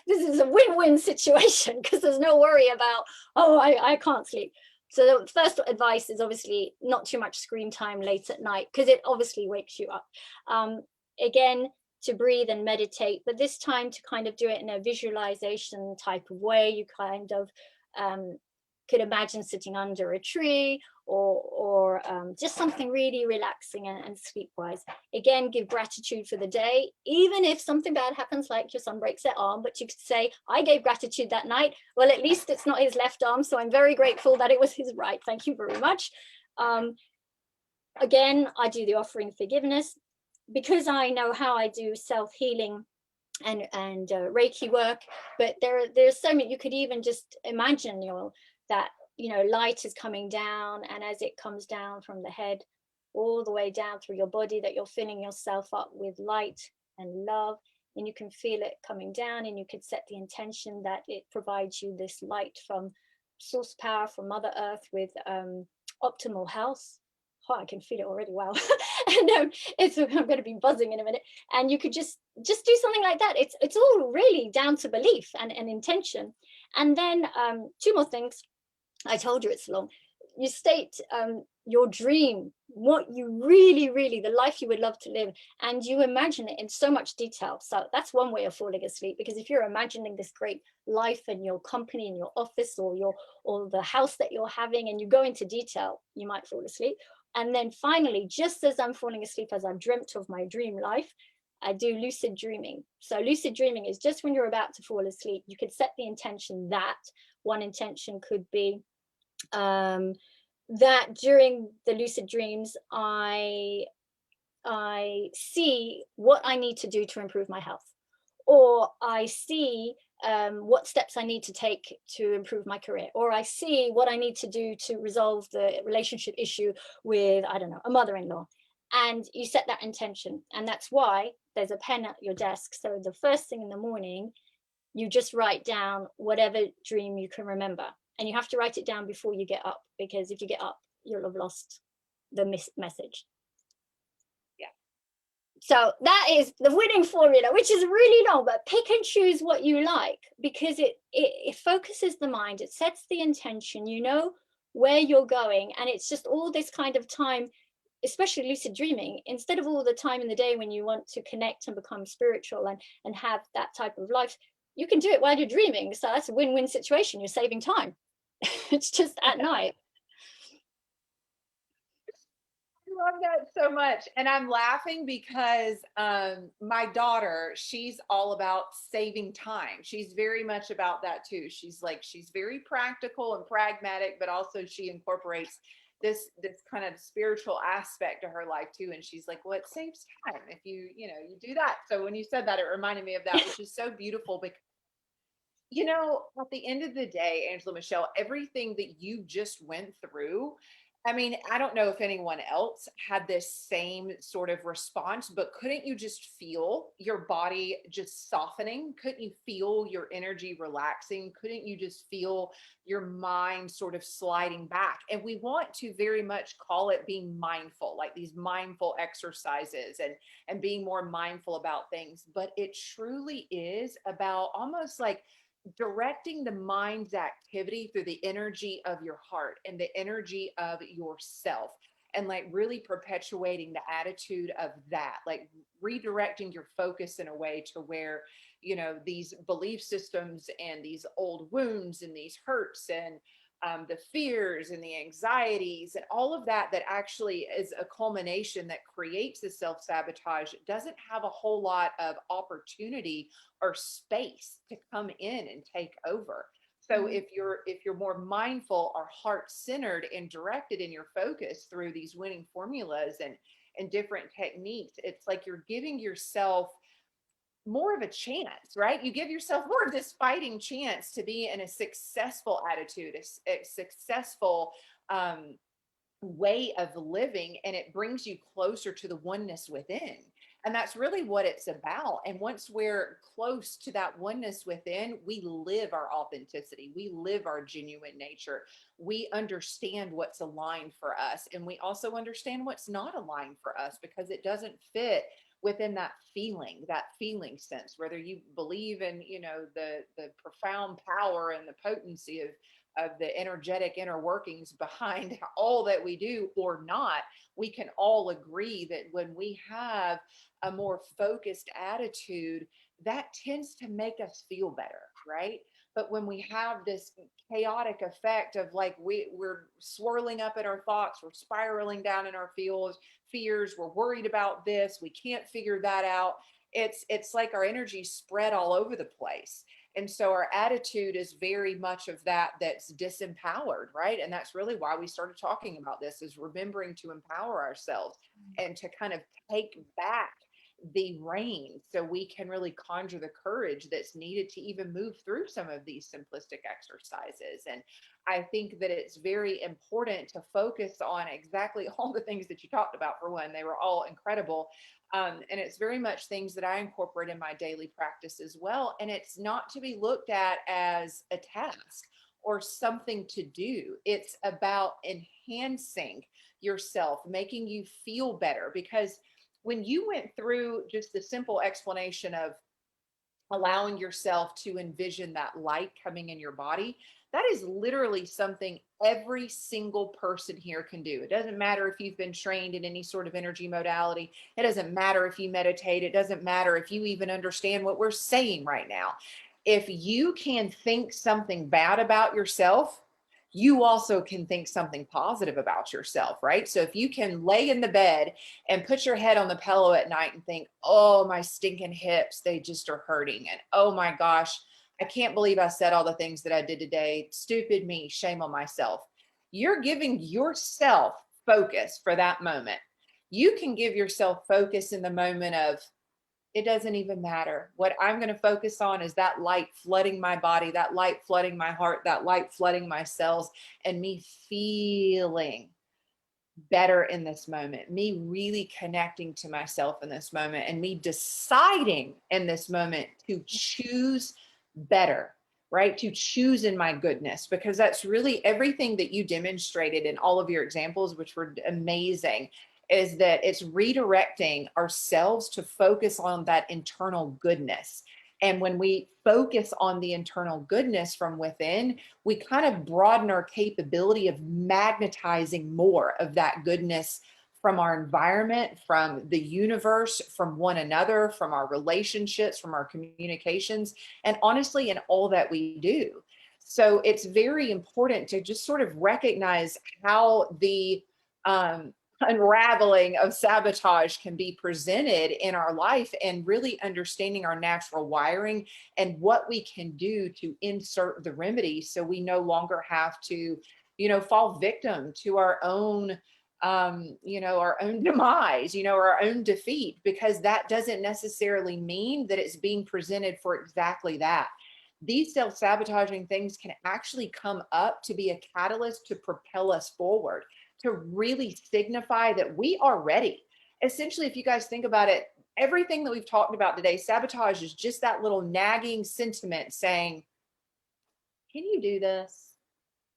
this is a win-win situation, because there's no worry about, oh, I can't sleep. So the first advice is obviously not too much screen time late at night, because it obviously wakes you up. Again, to breathe and meditate, but this time to kind of do it in a visualization type of way. You kind of could imagine sitting under a tree, or just something really relaxing and sleep-wise. Again, give gratitude for the day, even if something bad happens, like your son breaks their arm, but you could say, I gave gratitude that night. Well, at least it's not his left arm, so I'm very grateful that it was his right. Thank you very much. Again, I do the offering forgiveness, because I know how I do self-healing and Reiki work. But there's so many, you could even just imagine that light is coming down, and as it comes down from the head all the way down through your body, that you're filling yourself up with light and love, and you can feel it coming down, and you could set the intention that it provides you this light from source power, from Mother Earth, with optimal health, oh, I can feel it already. Wow. And I'm going to be buzzing in a minute. And you could just do something like that. It's all really down to belief and intention. And then two more things. I told you it's long. You state your dream, what you really, really, the life you would love to live, and you imagine it in so much detail. So that's one way of falling asleep, because if you're imagining this great life and your company and your office or the house that you're having, and you go into detail, you might fall asleep. And then finally, just as I'm falling asleep, as I've dreamt of my dream life, I do lucid dreaming. So lucid dreaming is just when you're about to fall asleep. You could set the intention that one intention could be that during the lucid dreams, I see what I need to do to improve my health, or I see what steps I need to take to improve my career, or I see what I need to do to resolve the relationship issue with, I don't know, a mother-in-law. And you set that intention. And that's why there's a pen at your desk. So the first thing in the morning, you just write down whatever dream you can remember. And you have to write it down before you get up, because if you get up, you'll have lost the message. Yeah. So that is the winning formula, which is really long, but pick and choose what you like, because it focuses the mind, it sets the intention, you know where you're going, and it's just all this kind of time, especially lucid dreaming, instead of all the time in the day when you want to connect and become spiritual and have that type of life, you can do it while you're dreaming. So that's a win-win situation. You're saving time. It's just at night. I love that so much. And I'm laughing because my daughter, she's all about saving time. She's very much about that too. She's very practical and pragmatic, but also she incorporates this kind of spiritual aspect to her life too. And she's like, well, it saves time if you do that. So when you said that, it reminded me of that, which is so beautiful because at the end of the day, Angela Michelle, everything that you just went through, I mean, I don't know if anyone else had this same sort of response, but couldn't you just feel your body just softening? Couldn't you feel your energy relaxing? Couldn't you just feel your mind sort of sliding back? And we want to very much call it being mindful, like these mindful exercises and being more mindful about things. But it truly is about almost like directing the mind's activity through the energy of your heart and the energy of yourself, and like really perpetuating the attitude of that, like redirecting your focus in a way to where these belief systems and these old wounds and these hurts and the fears and the anxieties and all of that actually is a culmination that creates the self-sabotage doesn't have a whole lot of opportunity or space to come in and take over. So if you're more mindful or heart-centered and directed in your focus through these winning formulas and different techniques, it's like you're giving yourself more of a chance, right? You give yourself more of this fighting chance to be in a successful attitude, a successful way of living, and it brings you closer to the oneness within. And that's really what it's about. And once we're close to that oneness within, we live our authenticity. We live our genuine nature. We understand what's aligned for us. And we also understand what's not aligned for us because it doesn't fit within that feeling sense, whether you believe in, the profound power and the potency of the energetic inner workings behind all that we do or not. We can all agree that when we have a more focused attitude, that tends to make us feel better, right? But when we have this chaotic effect of like we're swirling up in our thoughts, we're spiraling down in our fears, we're worried about this, we can't figure that out. It's like our energy spread all over the place. And so our attitude is very much of that's disempowered, right? And that's really why we started talking about this, is remembering to empower ourselves and to kind of take back the reins so we can really conjure the courage that's needed to even move through some of these simplistic exercises. And I think that it's very important to focus on exactly all the things that you talked about. For one, they were all incredible. And it's very much things that I incorporate in my daily practice as well. And it's not to be looked at as a task or something to do. It's about enhancing yourself, making you feel better. Because when you went through just the simple explanation of allowing yourself to envision that light coming in your body, that is literally something every single person here can do. It doesn't matter if you've been trained in any sort of energy modality. It doesn't matter if you meditate. It doesn't matter if you even understand what we're saying right now. If you can think something bad about yourself, you also can think something positive about yourself, right? So if you can lay in the bed and put your head on the pillow at night and think, oh, my stinking hips, they just are hurting. And oh my gosh, I can't believe I said all the things that I did today. Stupid me, shame on myself. You're giving yourself focus for that moment. You can give yourself focus in the moment of, it doesn't even matter. What I'm going to focus on is that light flooding my body, that light flooding my heart, that light flooding my cells, and me feeling better in this moment, me really connecting to myself in this moment, and me deciding in this moment to choose better, right? To choose in my goodness, because that's really everything that you demonstrated in all of your examples, which were amazing, is that it's redirecting ourselves to focus on that internal goodness. And when we focus on the internal goodness from within, we kind of broaden our capability of magnetizing more of that goodness from our environment, from the universe, from one another, from our relationships, from our communications, and honestly, in all that we do. So it's very important to just sort of recognize how the unraveling of sabotage can be presented in our life, and really understanding our natural wiring and what we can do to insert the remedy so we no longer have to, fall victim to our own our own demise, our own defeat, because that doesn't necessarily mean that it's being presented for exactly that. These self-sabotaging things can actually come up to be a catalyst to propel us forward, to really signify that we are ready. Essentially, if you guys think about it, everything that we've talked about today, sabotage is just that little nagging sentiment saying, can you do this?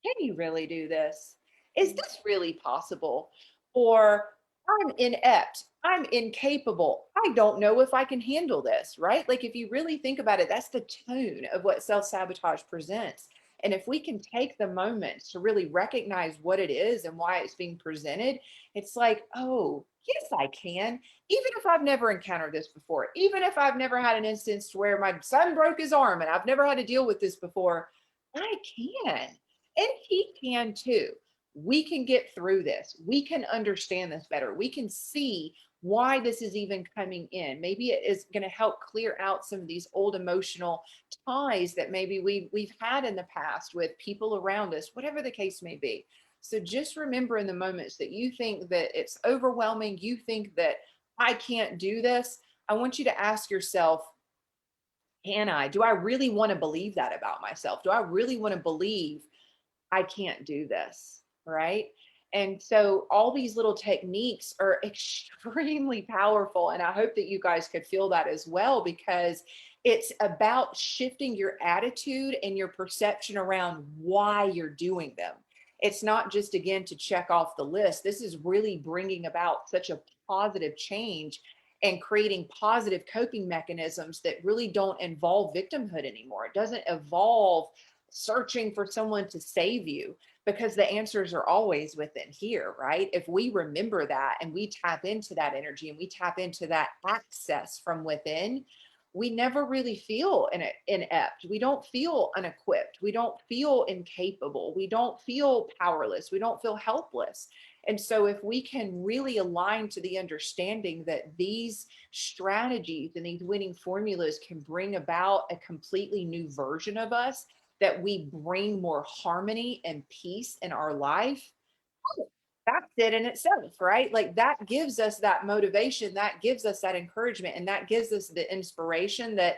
Can you really do this? Is this really possible? Or I'm inept. I'm incapable. I don't know if I can handle this, right? Like, if you really think about it, that's the tone of what self sabotage presents. And if we can take the moment to really recognize what it is and why it's being presented, it's like, oh, yes, I can. Even if I've never encountered this before, even if I've never had an instance where my son broke his arm and I've never had to deal with this before, I can. And he can too. We can get through this. We can understand this better. We can see why this is even coming in. Maybe it is going to help clear out some of these old emotional ties that maybe we've had in the past with people around us, whatever the case may be. So just remember, in the moments that you think that it's overwhelming, you think that I can't do this, I want you to ask yourself, can I? Do I really want to believe that about myself? Do I really want to believe I can't do this, right? And so all these little techniques are extremely powerful. And I hope that you guys could feel that as well, because it's about shifting your attitude and your perception around why you're doing them. It's not just, again, to check off the list. This is really bringing about such a positive change and creating positive coping mechanisms that really don't involve victimhood anymore. It doesn't evolve searching for someone to save you, because the answers are always within here, right? If we remember that and we tap into that energy and we tap into that access from within, we never really feel inept. We don't feel unequipped. We don't feel incapable. We don't feel powerless. We don't feel helpless. And so, if we can really align to the understanding that these strategies and these winning formulas can bring about a completely new version of us, that we bring more harmony and peace in our life, that's it in itself, right? Like, that gives us that motivation, that gives us that encouragement, and that gives us the inspiration that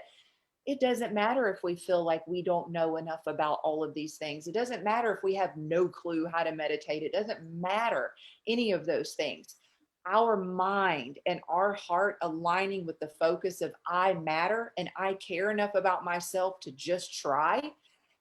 it doesn't matter if we feel like we don't know enough about all of these things. It doesn't matter if we have no clue how to meditate. It doesn't matter any of those things. Our mind and our heart aligning with the focus of I matter and I care enough about myself to just try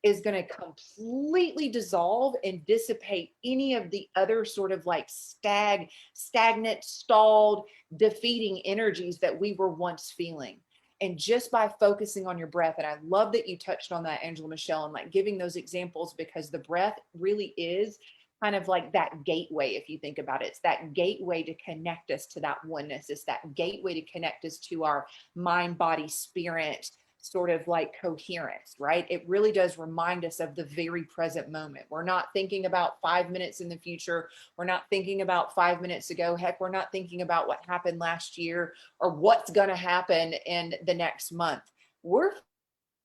is going to completely dissolve and dissipate any of the other sort of like stagnant, stalled, defeating energies that we were once feeling. And just by focusing on your breath, and I love that you touched on that, Angela Michelle, and like giving those examples, because the breath really is kind of like that gateway. If you think about it, it's that gateway to connect us to that oneness. It's that gateway to connect us to our mind, body, spirit sort of like coherence, right? It really does remind us of the very present moment. We're not thinking about 5 minutes in the future. We're not thinking about 5 minutes ago. Heck, we're not thinking about what happened last year or what's going to happen in the next month. We're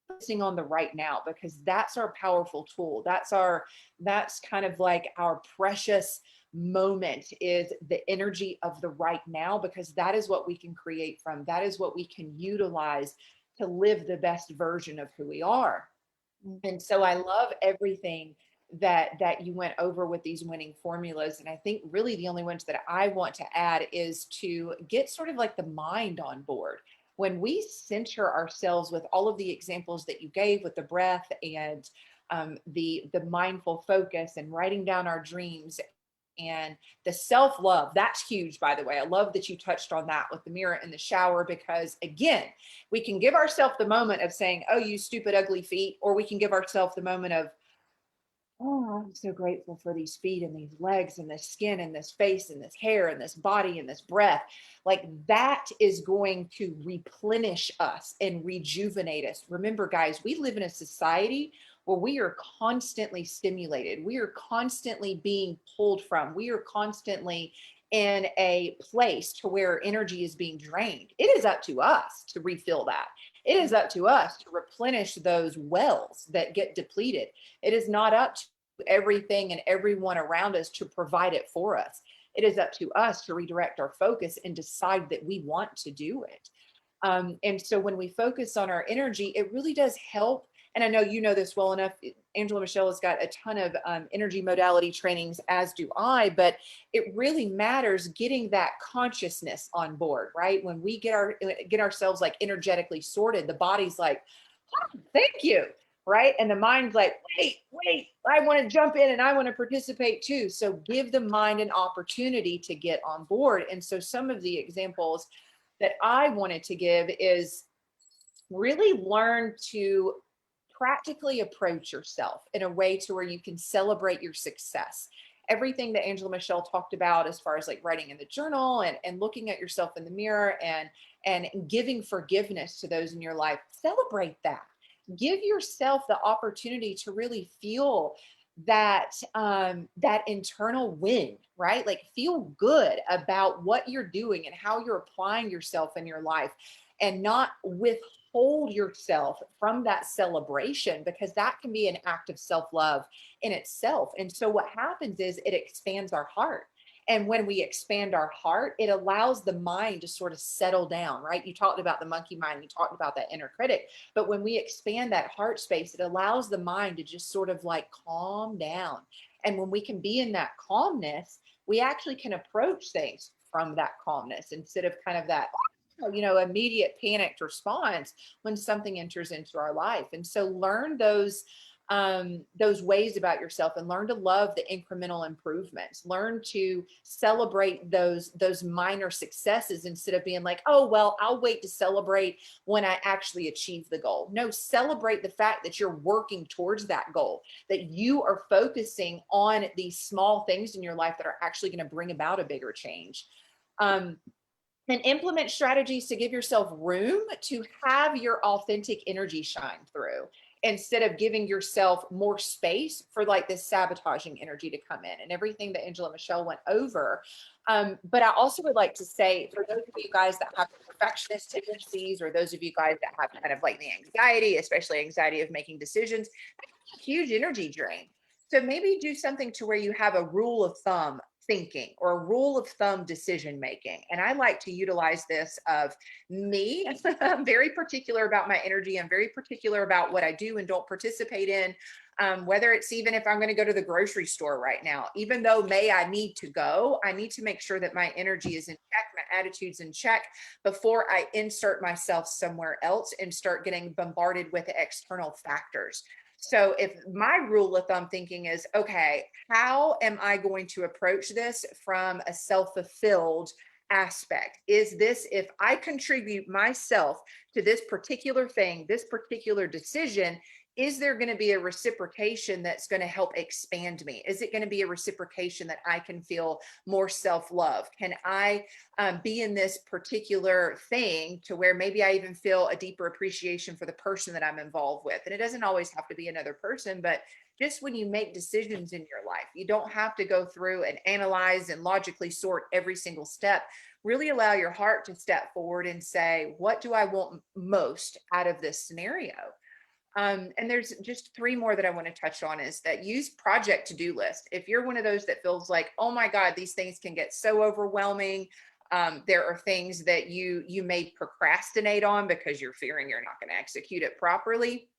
focusing on the right now, because that's our powerful tool. That's kind of like our precious moment, is the energy of the right now, because that is what we can create from. That is what we can utilize to live the best version of who we are. And so I love everything that you went over with these winning formulas. And I think really the only ones that I want to add is to get sort of like the mind on board. When we center ourselves with all of the examples that you gave with the breath and the mindful focus and writing down our dreams and the self-love, that's huge, by the way. I love that you touched on that with the mirror in the shower, because again, we can give ourselves the moment of saying, oh, you stupid ugly feet, or we can give ourselves the moment of, oh, I'm so grateful for these feet and these legs and this skin and this face and this hair and this body and this breath. Like that is going to replenish us and rejuvenate us. Remember, guys, we live in a society where we are constantly stimulated. We are constantly being pulled from. We are constantly in a place to where energy is being drained. It is up to us to refill that. It is up to us to replenish those wells that get depleted. It is not up to everything and everyone around us to provide it for us. It is up to us to redirect our focus and decide that we want to do it. And so when we focus on our energy, it really does help. And I know you know this well enough. Angela Michelle has got a ton of energy modality trainings, as do I, but it really matters getting that consciousness on board, right? When we get ourselves like energetically sorted, the body's like, oh, thank you, right? And the mind's like, wait, I want to jump in and I want to participate too. So give the mind an opportunity to get on board. And so some of the examples that I wanted to give is really learn to practically approach yourself in a way to where you can celebrate your success. Everything that Angela Michelle talked about as far as like writing in the journal and looking at yourself in the mirror and giving forgiveness to those in your life, celebrate that. Give yourself the opportunity to really feel that internal win, right? Like feel good about what you're doing and how you're applying yourself in your life, and not withhold yourself from that celebration, because that can be an act of self-love in itself. And so what happens is it expands our heart. And when we expand our heart, it allows the mind to sort of settle down, right? You talked about the monkey mind, you talked about that inner critic, but when we expand that heart space, it allows the mind to just sort of like calm down. And when we can be in that calmness, we actually can approach things from that calmness instead of kind of that, immediate panicked response when something enters into our life. And so learn those ways about yourself and learn to love the incremental improvements. Learn to celebrate those minor successes instead of being like, oh, well, I'll wait to celebrate when I actually achieve the goal. No, celebrate the fact that you're working towards that goal, that you are focusing on these small things in your life that are actually going to bring about a bigger change. And implement strategies to give yourself room to have your authentic energy shine through, instead of giving yourself more space for like this sabotaging energy to come in, and everything that Angela Michelle went over. But I also would like to say, for those of you guys that have perfectionist tendencies, or those of you guys that have kind of like the anxiety, especially anxiety of making decisions, that's a huge energy drain. So maybe do something to where you have a rule of thumb thinking or a rule of thumb decision making. And I like to utilize this of me. I'm very particular about my energy. I'm very particular about what I do and don't participate in. Whether it's even if I'm going to go to the grocery store right now, even though I need to go, I need to make sure that my energy is in check, my attitude's in check before I insert myself somewhere else and start getting bombarded with external factors. So if my rule of thumb thinking is, okay, how am I going to approach this from a self-fulfilled aspect? Is this, if I contribute myself to this particular thing, this particular decision, is there going to be a reciprocation that's going to help expand me? Is it going to be a reciprocation that I can feel more self-love? Can I be in this particular thing to where maybe I even feel a deeper appreciation for the person that I'm involved with? And it doesn't always have to be another person, but just when you make decisions in your life, you don't have to go through and analyze and logically sort every single step. Really allow your heart to step forward and say, what do I want most out of this scenario? And there's just three more that I want to touch on, is that use project to-do list. If you're one of those that feels like, oh my God, these things can get so overwhelming. There are things that you may procrastinate on because you're fearing you're not going to execute it properly.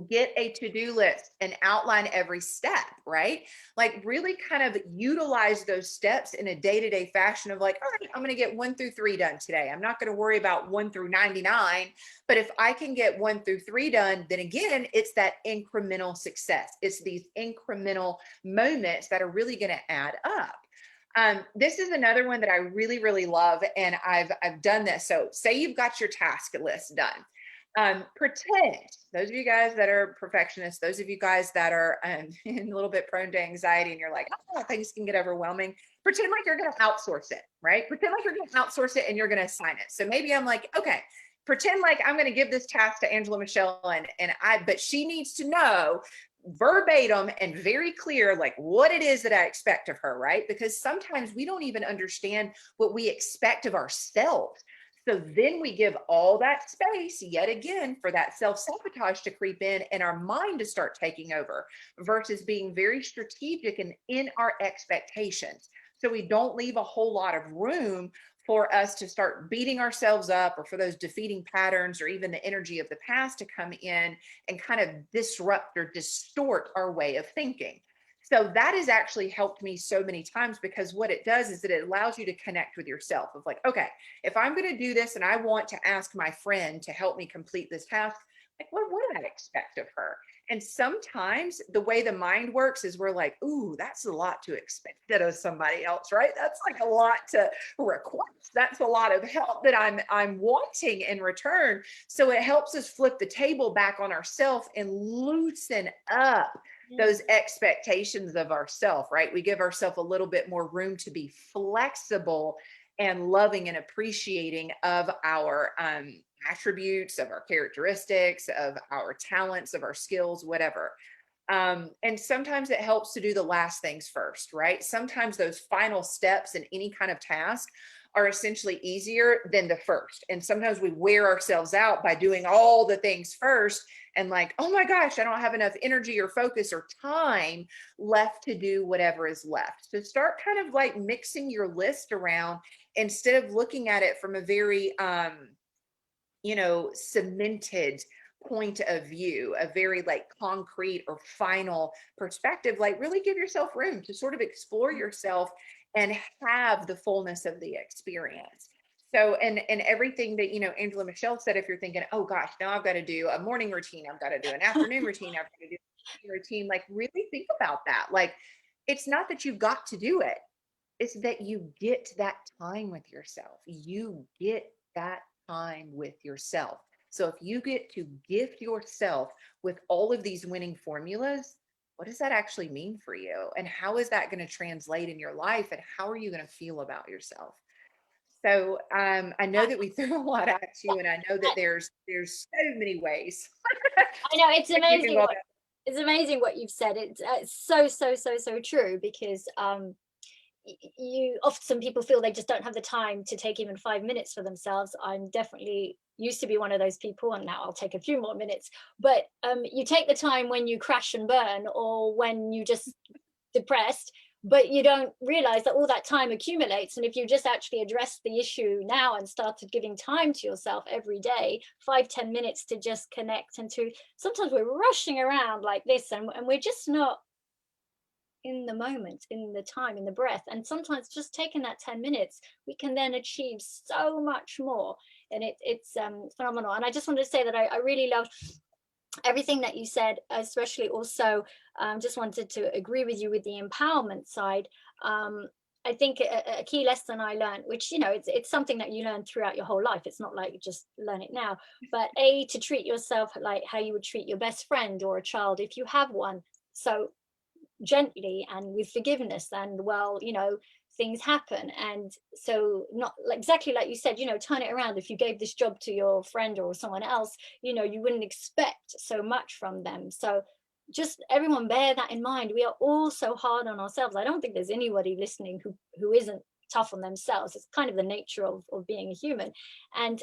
Get a to-do list and outline every step, right? Like really kind of utilize those steps in a day-to-day fashion of like, all right, I'm going to get 1 through 3 done today. I'm not going to worry about 1 through 99, but if I can get 1 through 3 done, then again, it's that incremental success. It's these incremental moments that are really going to add up. This is another one that I really, really love. And I've done this. So say you've got your task list done. Pretend, those of you guys that are perfectionists, those of you guys that are a little bit prone to anxiety and you're like, oh, things can get overwhelming, pretend like you're going to outsource it, right? Pretend like you're going to outsource it and you're going to assign it. So maybe I'm like, okay, pretend like I'm going to give this task to Angela Michelle but she needs to know verbatim and very clear, like what it is that I expect of her, right? Because sometimes we don't even understand what we expect of ourselves. So then we give all that space yet again for that self-sabotage to creep in and our mind to start taking over versus being very strategic and in our expectations. So we don't leave a whole lot of room for us to start beating ourselves up or for those defeating patterns or even the energy of the past to come in and kind of disrupt or distort our way of thinking. So that has actually helped me so many times, because what it does is that it allows you to connect with yourself of like, okay, if I'm going to do this and I want to ask my friend to help me complete this task, like, what do I expect of her? And sometimes the way the mind works is we're like, ooh, that's a lot to expect of somebody else, right? That's like a lot to request. That's a lot of help that I'm wanting in return. So it helps us flip the table back on ourselves and loosen up those expectations of ourselves, right? We give ourselves a little bit more room to be flexible and loving and appreciating of our attributes, of our characteristics, of our talents, of our skills, whatever. And sometimes it helps to do the last things first, right? Sometimes those final steps in any kind of task are essentially easier than the first. And sometimes we wear ourselves out by doing all the things first and like, oh my gosh, I don't have enough energy or focus or time left to do whatever is left. So start kind of like mixing your list around instead of looking at it from a very, cemented point of view, a very like concrete or final perspective. Like really give yourself room to sort of explore yourself and have the fullness of the experience. So, and everything that, Angela Michelle said, if you're thinking, oh gosh, now I've got to do a morning routine, I've got to do an afternoon routine, I've got to do a routine, like really think about that. Like, it's not that you've got to do it. It's that you get that time with yourself. You get that time with yourself. So if you get to gift yourself with all of these winning formulas, what does that actually mean for you? And how is that going to translate in your life? And how are you going to feel about yourself? So I know that we threw a lot at you, and I know that there's so many ways. I know, it's that you can amazing go what it's amazing what you've said. It's so true, because you often, people feel they just don't have the time to take even 5 minutes for themselves. I'm definitely used to be one of those people, and now I'll take a few more minutes. But you take the time when you crash and burn, or when you just depressed, but you don't realize that all that time accumulates. And if you just actually address the issue now and started giving time to yourself every day, 5-10 minutes to just connect, and to, sometimes we're rushing around like this, and we're just not in the moment, in the time, in the breath. And sometimes just taking that 10 minutes, we can then achieve so much more. And it's phenomenal. And I just wanted to say that I really love everything that you said, especially also, just wanted to agree with you with the empowerment side. Um, I think a key lesson I learned, which, you know, it's something that you learn throughout your whole life. It's not like you just learn it now, but to treat yourself like how you would treat your best friend or a child if you have one. So gently and with forgiveness, and well, you know, things happen. And so, not like, exactly like you said, you know, turn it around. If you gave this job to your friend or someone else, you know, you wouldn't expect so much from them. So just everyone bear that in mind. We are all so hard on ourselves. I don't think there's anybody listening who isn't tough on themselves. It's kind of the nature of being a human. And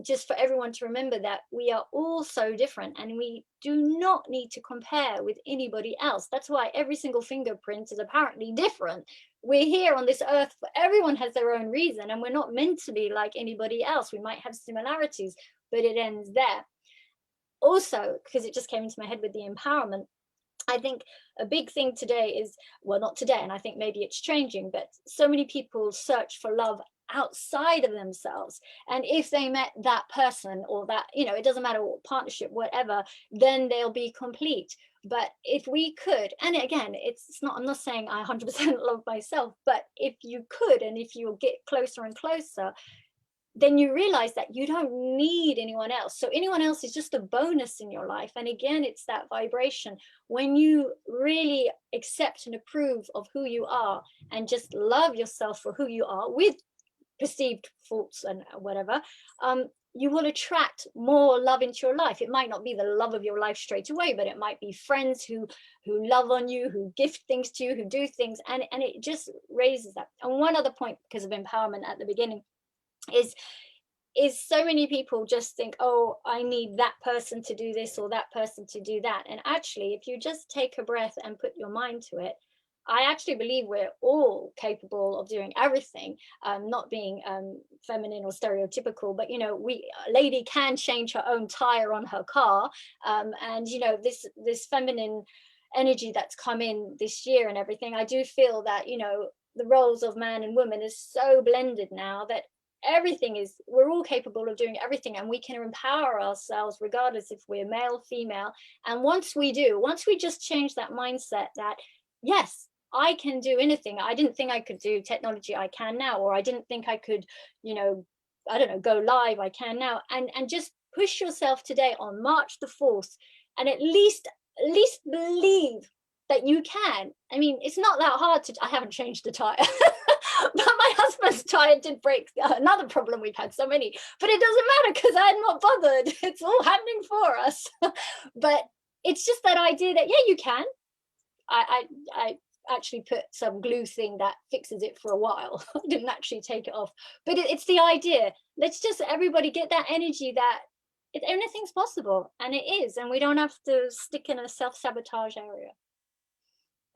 just for everyone to remember that we are all so different, and we do not need to compare with anybody else. That's why every single fingerprint is apparently different. We're here on this earth, everyone has their own reason, and we're not meant to be like anybody else. We might have similarities, but it ends there. Also, because it just came into my head with the empowerment, I think a big thing today is, well, not today, and I think maybe it's changing, but so many people search for love outside of themselves. And if they met that person, or that, you know, it doesn't matter what partnership, whatever, then they'll be complete. But if we could, and again, it's not, I'm not saying I 100% love myself, but if you could, and if you get closer and closer, then you realize that you don't need anyone else. So anyone else is just a bonus in your life. And again, it's that vibration. When you really accept and approve of who you are, and just love yourself for who you are, with perceived faults and whatever, you will attract more love into your life. It might not be the love of your life straight away, but it might be friends who love on you, who gift things to you, who do things, and it just raises that. And one other point, because of empowerment at the beginning, is so many people just think, oh, I need that person to do this or that person to do that. And actually, if you just take a breath and put your mind to it, I actually believe we're all capable of doing everything. Not being feminine or stereotypical, but you know, a lady can change her own tire on her car. And you know, this feminine energy that's come in this year and everything, I do feel that, you know, the roles of man and woman is so blended now that we're all capable of doing everything, and we can empower ourselves regardless if we're male, female. And once we just change that mindset that, yes, I can do anything. I didn't think I could do technology, I can now. Or I didn't think I could, you know, I don't know, go live, I can now. And just push yourself today on March the 4th, and at least believe that you can. I mean, it's not that hard to. I haven't changed the tire. But my husband's tire did break. Another problem, we've had so many, but it doesn't matter because I'm not bothered. It's all happening for us. But it's just that idea that, yeah, you can. I actually put some glue thing that fixes it for a while. I didn't actually take it off, but it's the idea. Let's just everybody get that energy that anything's possible, and it is, and we don't have to stick in a self-sabotage area.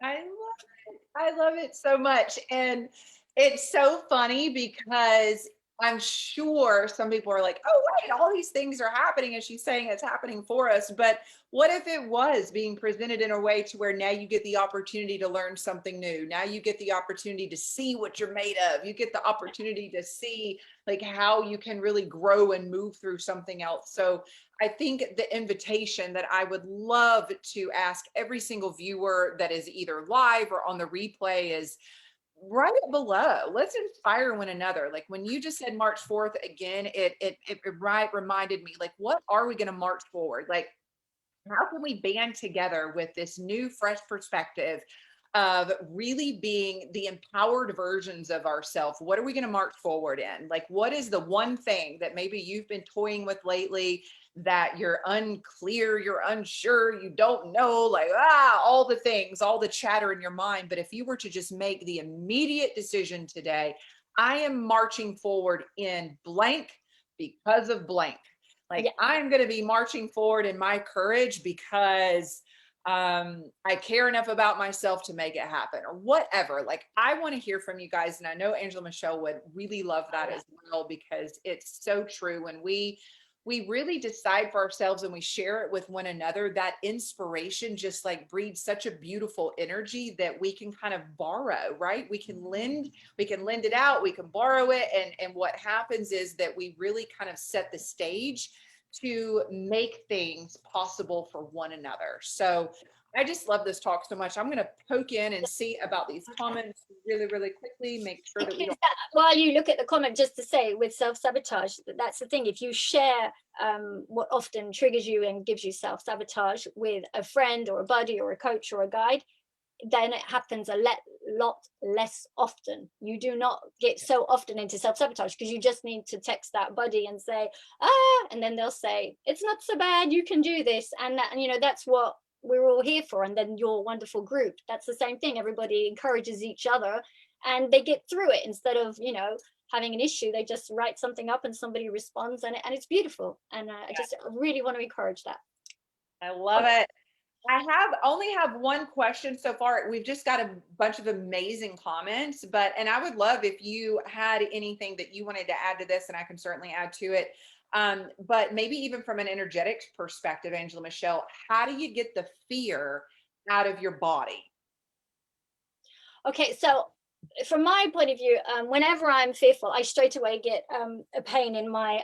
I love it. I love it so much. And it's so funny because I'm sure some people are like, oh, wait, all these things are happening. And she's saying it's happening for us. But what if it was being presented in a way to where now you get the opportunity to learn something new? Now you get the opportunity to see what you're made of. You get the opportunity to see like how you can really grow and move through something else. So I think the invitation that I would love to ask every single viewer that is either live or on the replay is write it below. Let's inspire one another. Like when you just said March 4th again, it right reminded me, like, what are we going to march forward? Like, how can we band together with this new, fresh perspective of really being the empowered versions of ourselves? What are we going to march forward in? Like, what is the one thing that maybe you've been toying with lately that you're unclear, you're unsure, you don't know, like, all the things, all the chatter in your mind. But if you were to just make the immediate decision today, I am marching forward in blank because of blank. Like, Yeah. I'm going to be marching forward in my courage because I care enough about myself to make it happen, or whatever. Like, I want to hear from you guys. And I know Angela Michelle would really love that as well, because it's so true. When we really decide for ourselves and we share it with one another, that inspiration just like breeds such a beautiful energy that we can kind of borrow, right? We can lend it out, we can borrow it. And what happens is that we really kind of set the stage to make things possible for one another. So I just love this talk so much. I'm going to poke in and see about these comments really, really quickly, make sure that we don't. While you look at the comment, just to say with self-sabotage, that's the thing. If you share what often triggers you and gives you self-sabotage with a friend or a buddy or a coach or a guide, then it happens a lot less often. You do not get so often into self-sabotage because you just need to text that buddy and say, and then they'll say, it's not so bad, you can do this. And that, and you know, that's what we're all here for. And then your wonderful group, that's the same thing. Everybody encourages each other and they get through it instead of, you know, having an issue. They just write something up and somebody responds, and it's beautiful. And I just really want to encourage that. I love it. I only have one question so far. We've just got a bunch of amazing comments, and I would love if you had anything that you wanted to add to this, and I can certainly add to it. But maybe even from an energetics perspective, Angela Michelle, how do you get the fear out of your body? Okay, so from my point of view, whenever I'm fearful, I straight away get a pain in my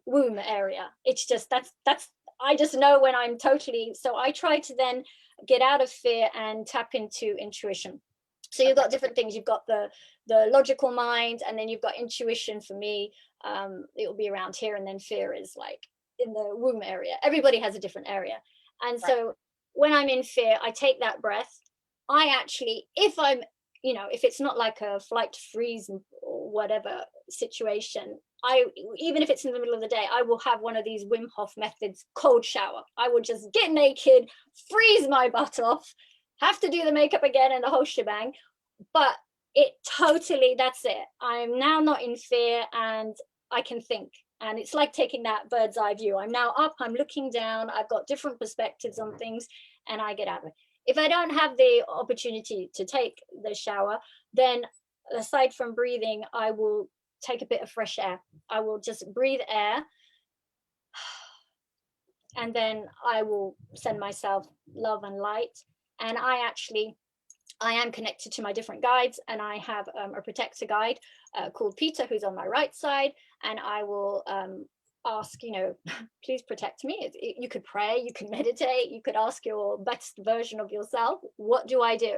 womb area. It's just that's I just know when I'm totally. So I try to then get out of fear and tap into intuition. So you've got different things. You've got the logical mind, and then you've got intuition. For me, it will be around here, and then fear is like in the womb area. Everybody has a different area, and so when I'm in fear, I take that breath. I actually, if I'm, you know, if it's not like a flight to freeze or whatever situation, I, even if it's in the middle of the day, I will have one of these Wim Hof methods, cold shower. I will just get naked, freeze my butt off, have to do the makeup again and the whole shebang. But it totally, that's it. I'm now not in fear and I can think. And it's like taking that bird's eye view. I'm now up, I'm looking down, I've got different perspectives on things, and I get out of it. If I don't have the opportunity to take the shower, then aside from breathing, I will take a bit of fresh air. I will just breathe air, and then I will send myself love and light. And I am connected to my different guides, and I have a protector guide called Peter, who's on my right side, and I will ask, you know, please protect me. You could pray, you can meditate, you could ask your best version of yourself, what do I do?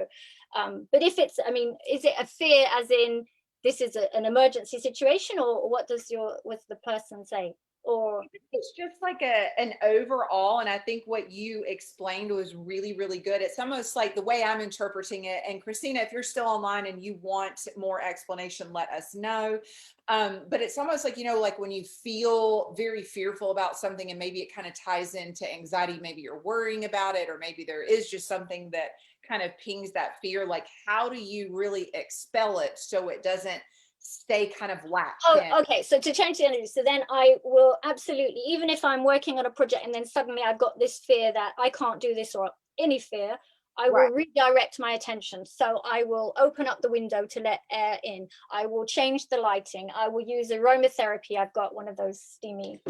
But if it's, I mean, is it a fear as in this is an emergency situation, or what's the person say? Or it's just like an overall, and I think what you explained was really, really good. It's almost like the way I'm interpreting it. And Christina, if you're still online and you want more explanation, let us know. But it's almost like, you know, like when you feel very fearful about something and maybe it kind of ties into anxiety, maybe you're worrying about it, or maybe there is just something that kind of pings that fear. Like, how do you really expel it so it doesn't stay kind of latched in? Okay, so to change the energy, so then I will absolutely, even if I'm working on a project and then suddenly I've got this fear that I can't do this, or any fear, I will redirect my attention. So I will open up the window to let air in. I will change the lighting. I will use aromatherapy. I've got one of those steamy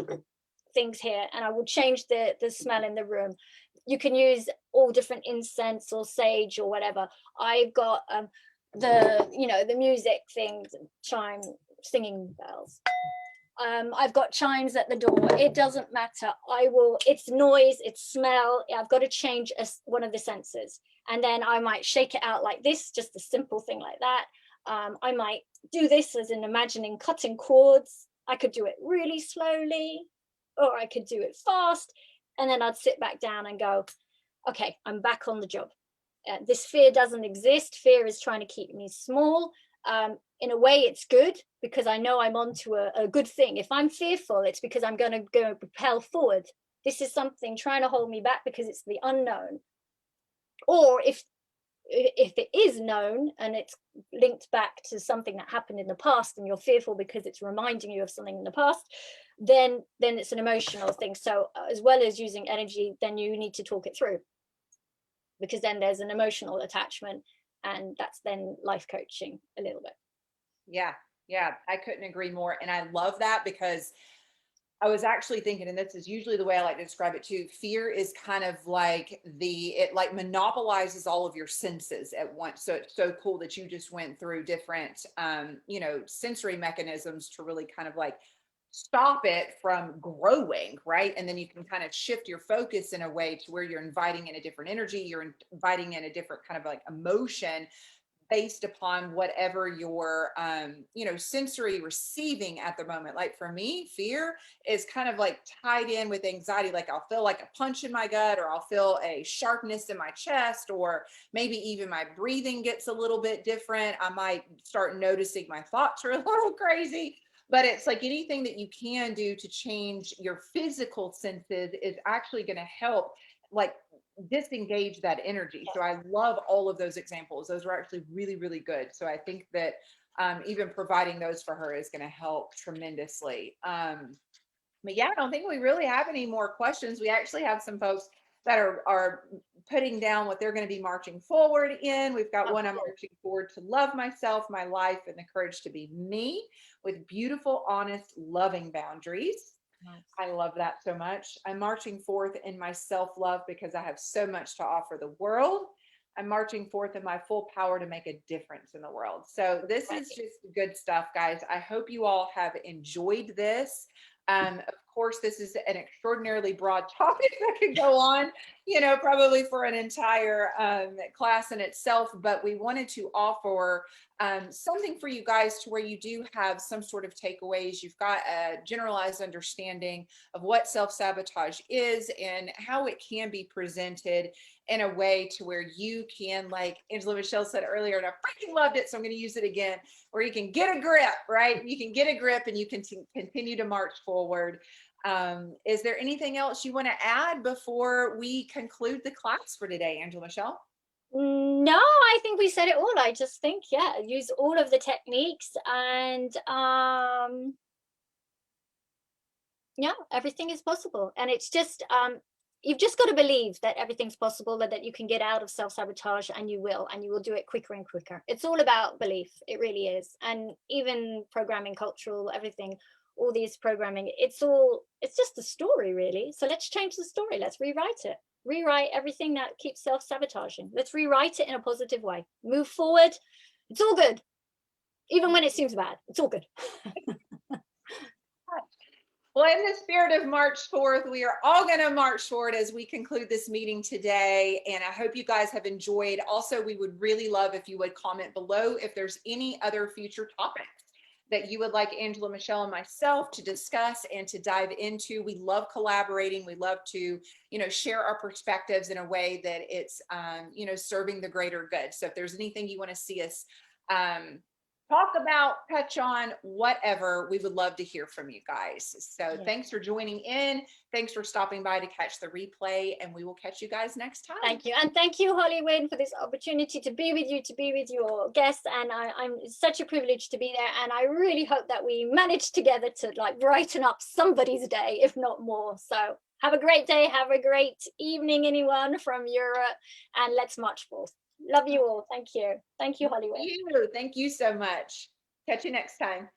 things here, and I will change the smell in the room. You can use all different incense or sage or whatever. I've got the music things, chime, singing bells. I've got chimes at the door. It doesn't matter. It's noise, it's smell. I've got to change one of the senses. And then I might shake it out like this, just a simple thing like that. I might do this as in imagining cutting cords. I could do it really slowly, or I could do it fast. And then I'd sit back down and go, okay, I'm back on the job. This fear doesn't exist. Fear is trying to keep me small. In a way, it's good because I know I'm onto a good thing. If I'm fearful, it's because I'm going to go propel forward. This is something trying to hold me back because it's the unknown. Or if it is known and it's linked back to something that happened in the past and you're fearful because it's reminding you of something in the past, then it's an emotional thing. So as well as using energy, then you need to talk it through, because then there's an emotional attachment, and that's then life coaching a little bit. Yeah, I couldn't agree more. And I love that because I was actually thinking, and this is usually the way I like to describe it too, fear is kind of like it like monopolizes all of your senses at once. So it's so cool that you just went through different, sensory mechanisms to really kind of like stop it from growing, right? And then you can kind of shift your focus in a way to where you're inviting in a different energy, you're inviting in a different kind of like emotion based upon whatever your sensory receiving at the moment. Like for me, fear is kind of like tied in with anxiety. Like I'll feel like a punch in my gut, or I'll feel a sharpness in my chest, or maybe even my breathing gets a little bit different. I might start noticing my thoughts are a little crazy. But it's like anything that you can do to change your physical senses is actually going to help, like, disengage that energy. So I love all of those examples. Those were actually really, really good. So I think that even providing those for her is going to help tremendously. But yeah, I don't think we really have any more questions. We actually have some folks that are putting down what they're going to be marching forward in. We've got Oh, one, I'm cool. marching forward to love myself, my life, and the courage to be me with beautiful, honest, loving boundaries. Nice. I love that so much. I'm marching forth in my self love because I have so much to offer the world. I'm marching forth in my full power to make a difference in the world. So, this is Right. just good stuff, guys. I hope you all have enjoyed this. Of course, this is an extraordinarily broad topic that could go on, probably for an entire class in itself. But we wanted to offer something for you guys to where you do have some sort of takeaways. You've got a generalized understanding of what self-sabotage is and how it can be presented in a way to where you can, like Angela Michelle said earlier, and I freaking loved it, so I'm going to use it again, where you can get a grip, right? You can get a grip and you can continue to march forward. Is there anything else you want to add before we conclude the class for today, Angela Michelle? No, I think we said it all. I just think, yeah, use all of the techniques, and yeah, everything is possible. And it's just you've just got to believe that everything's possible, that you can get out of self-sabotage, and you will do it quicker and quicker. It's all about belief. It really is. And even programming, cultural, everything, all these programming, it's just a story, really. So let's change the story. Let's rewrite it. Rewrite everything that keeps self-sabotaging. Let's rewrite it in a positive way. Move forward. It's all good. Even when it seems bad, it's all good. Well, in the spirit of March 4th, we are all going to march forward as we conclude this meeting today. And I hope you guys have enjoyed. Also, we would really love if you would comment below if there's any other future topics that you would like Angela, Michelle, and myself to discuss and to dive into. We love collaborating. We love to, share our perspectives in a way that it's, serving the greater good. So if there's anything you want to see us talk about, touch on, whatever, we would love to hear from you guys. So Yeah. thanks for joining in. Thanks for stopping by to catch the replay, and we will catch you guys next time. Thank you. And thank you, Holly Wynn, for this opportunity to be with you, to be with your guests. And I'm such a privilege to be there. And I really hope that we manage together to like brighten up somebody's day, if not more. So have a great day. Have a great evening, anyone from Europe. And let's march forth. Love you all. Thank you. Thank you, Holly Wynn. Thank you so much. Catch you next time.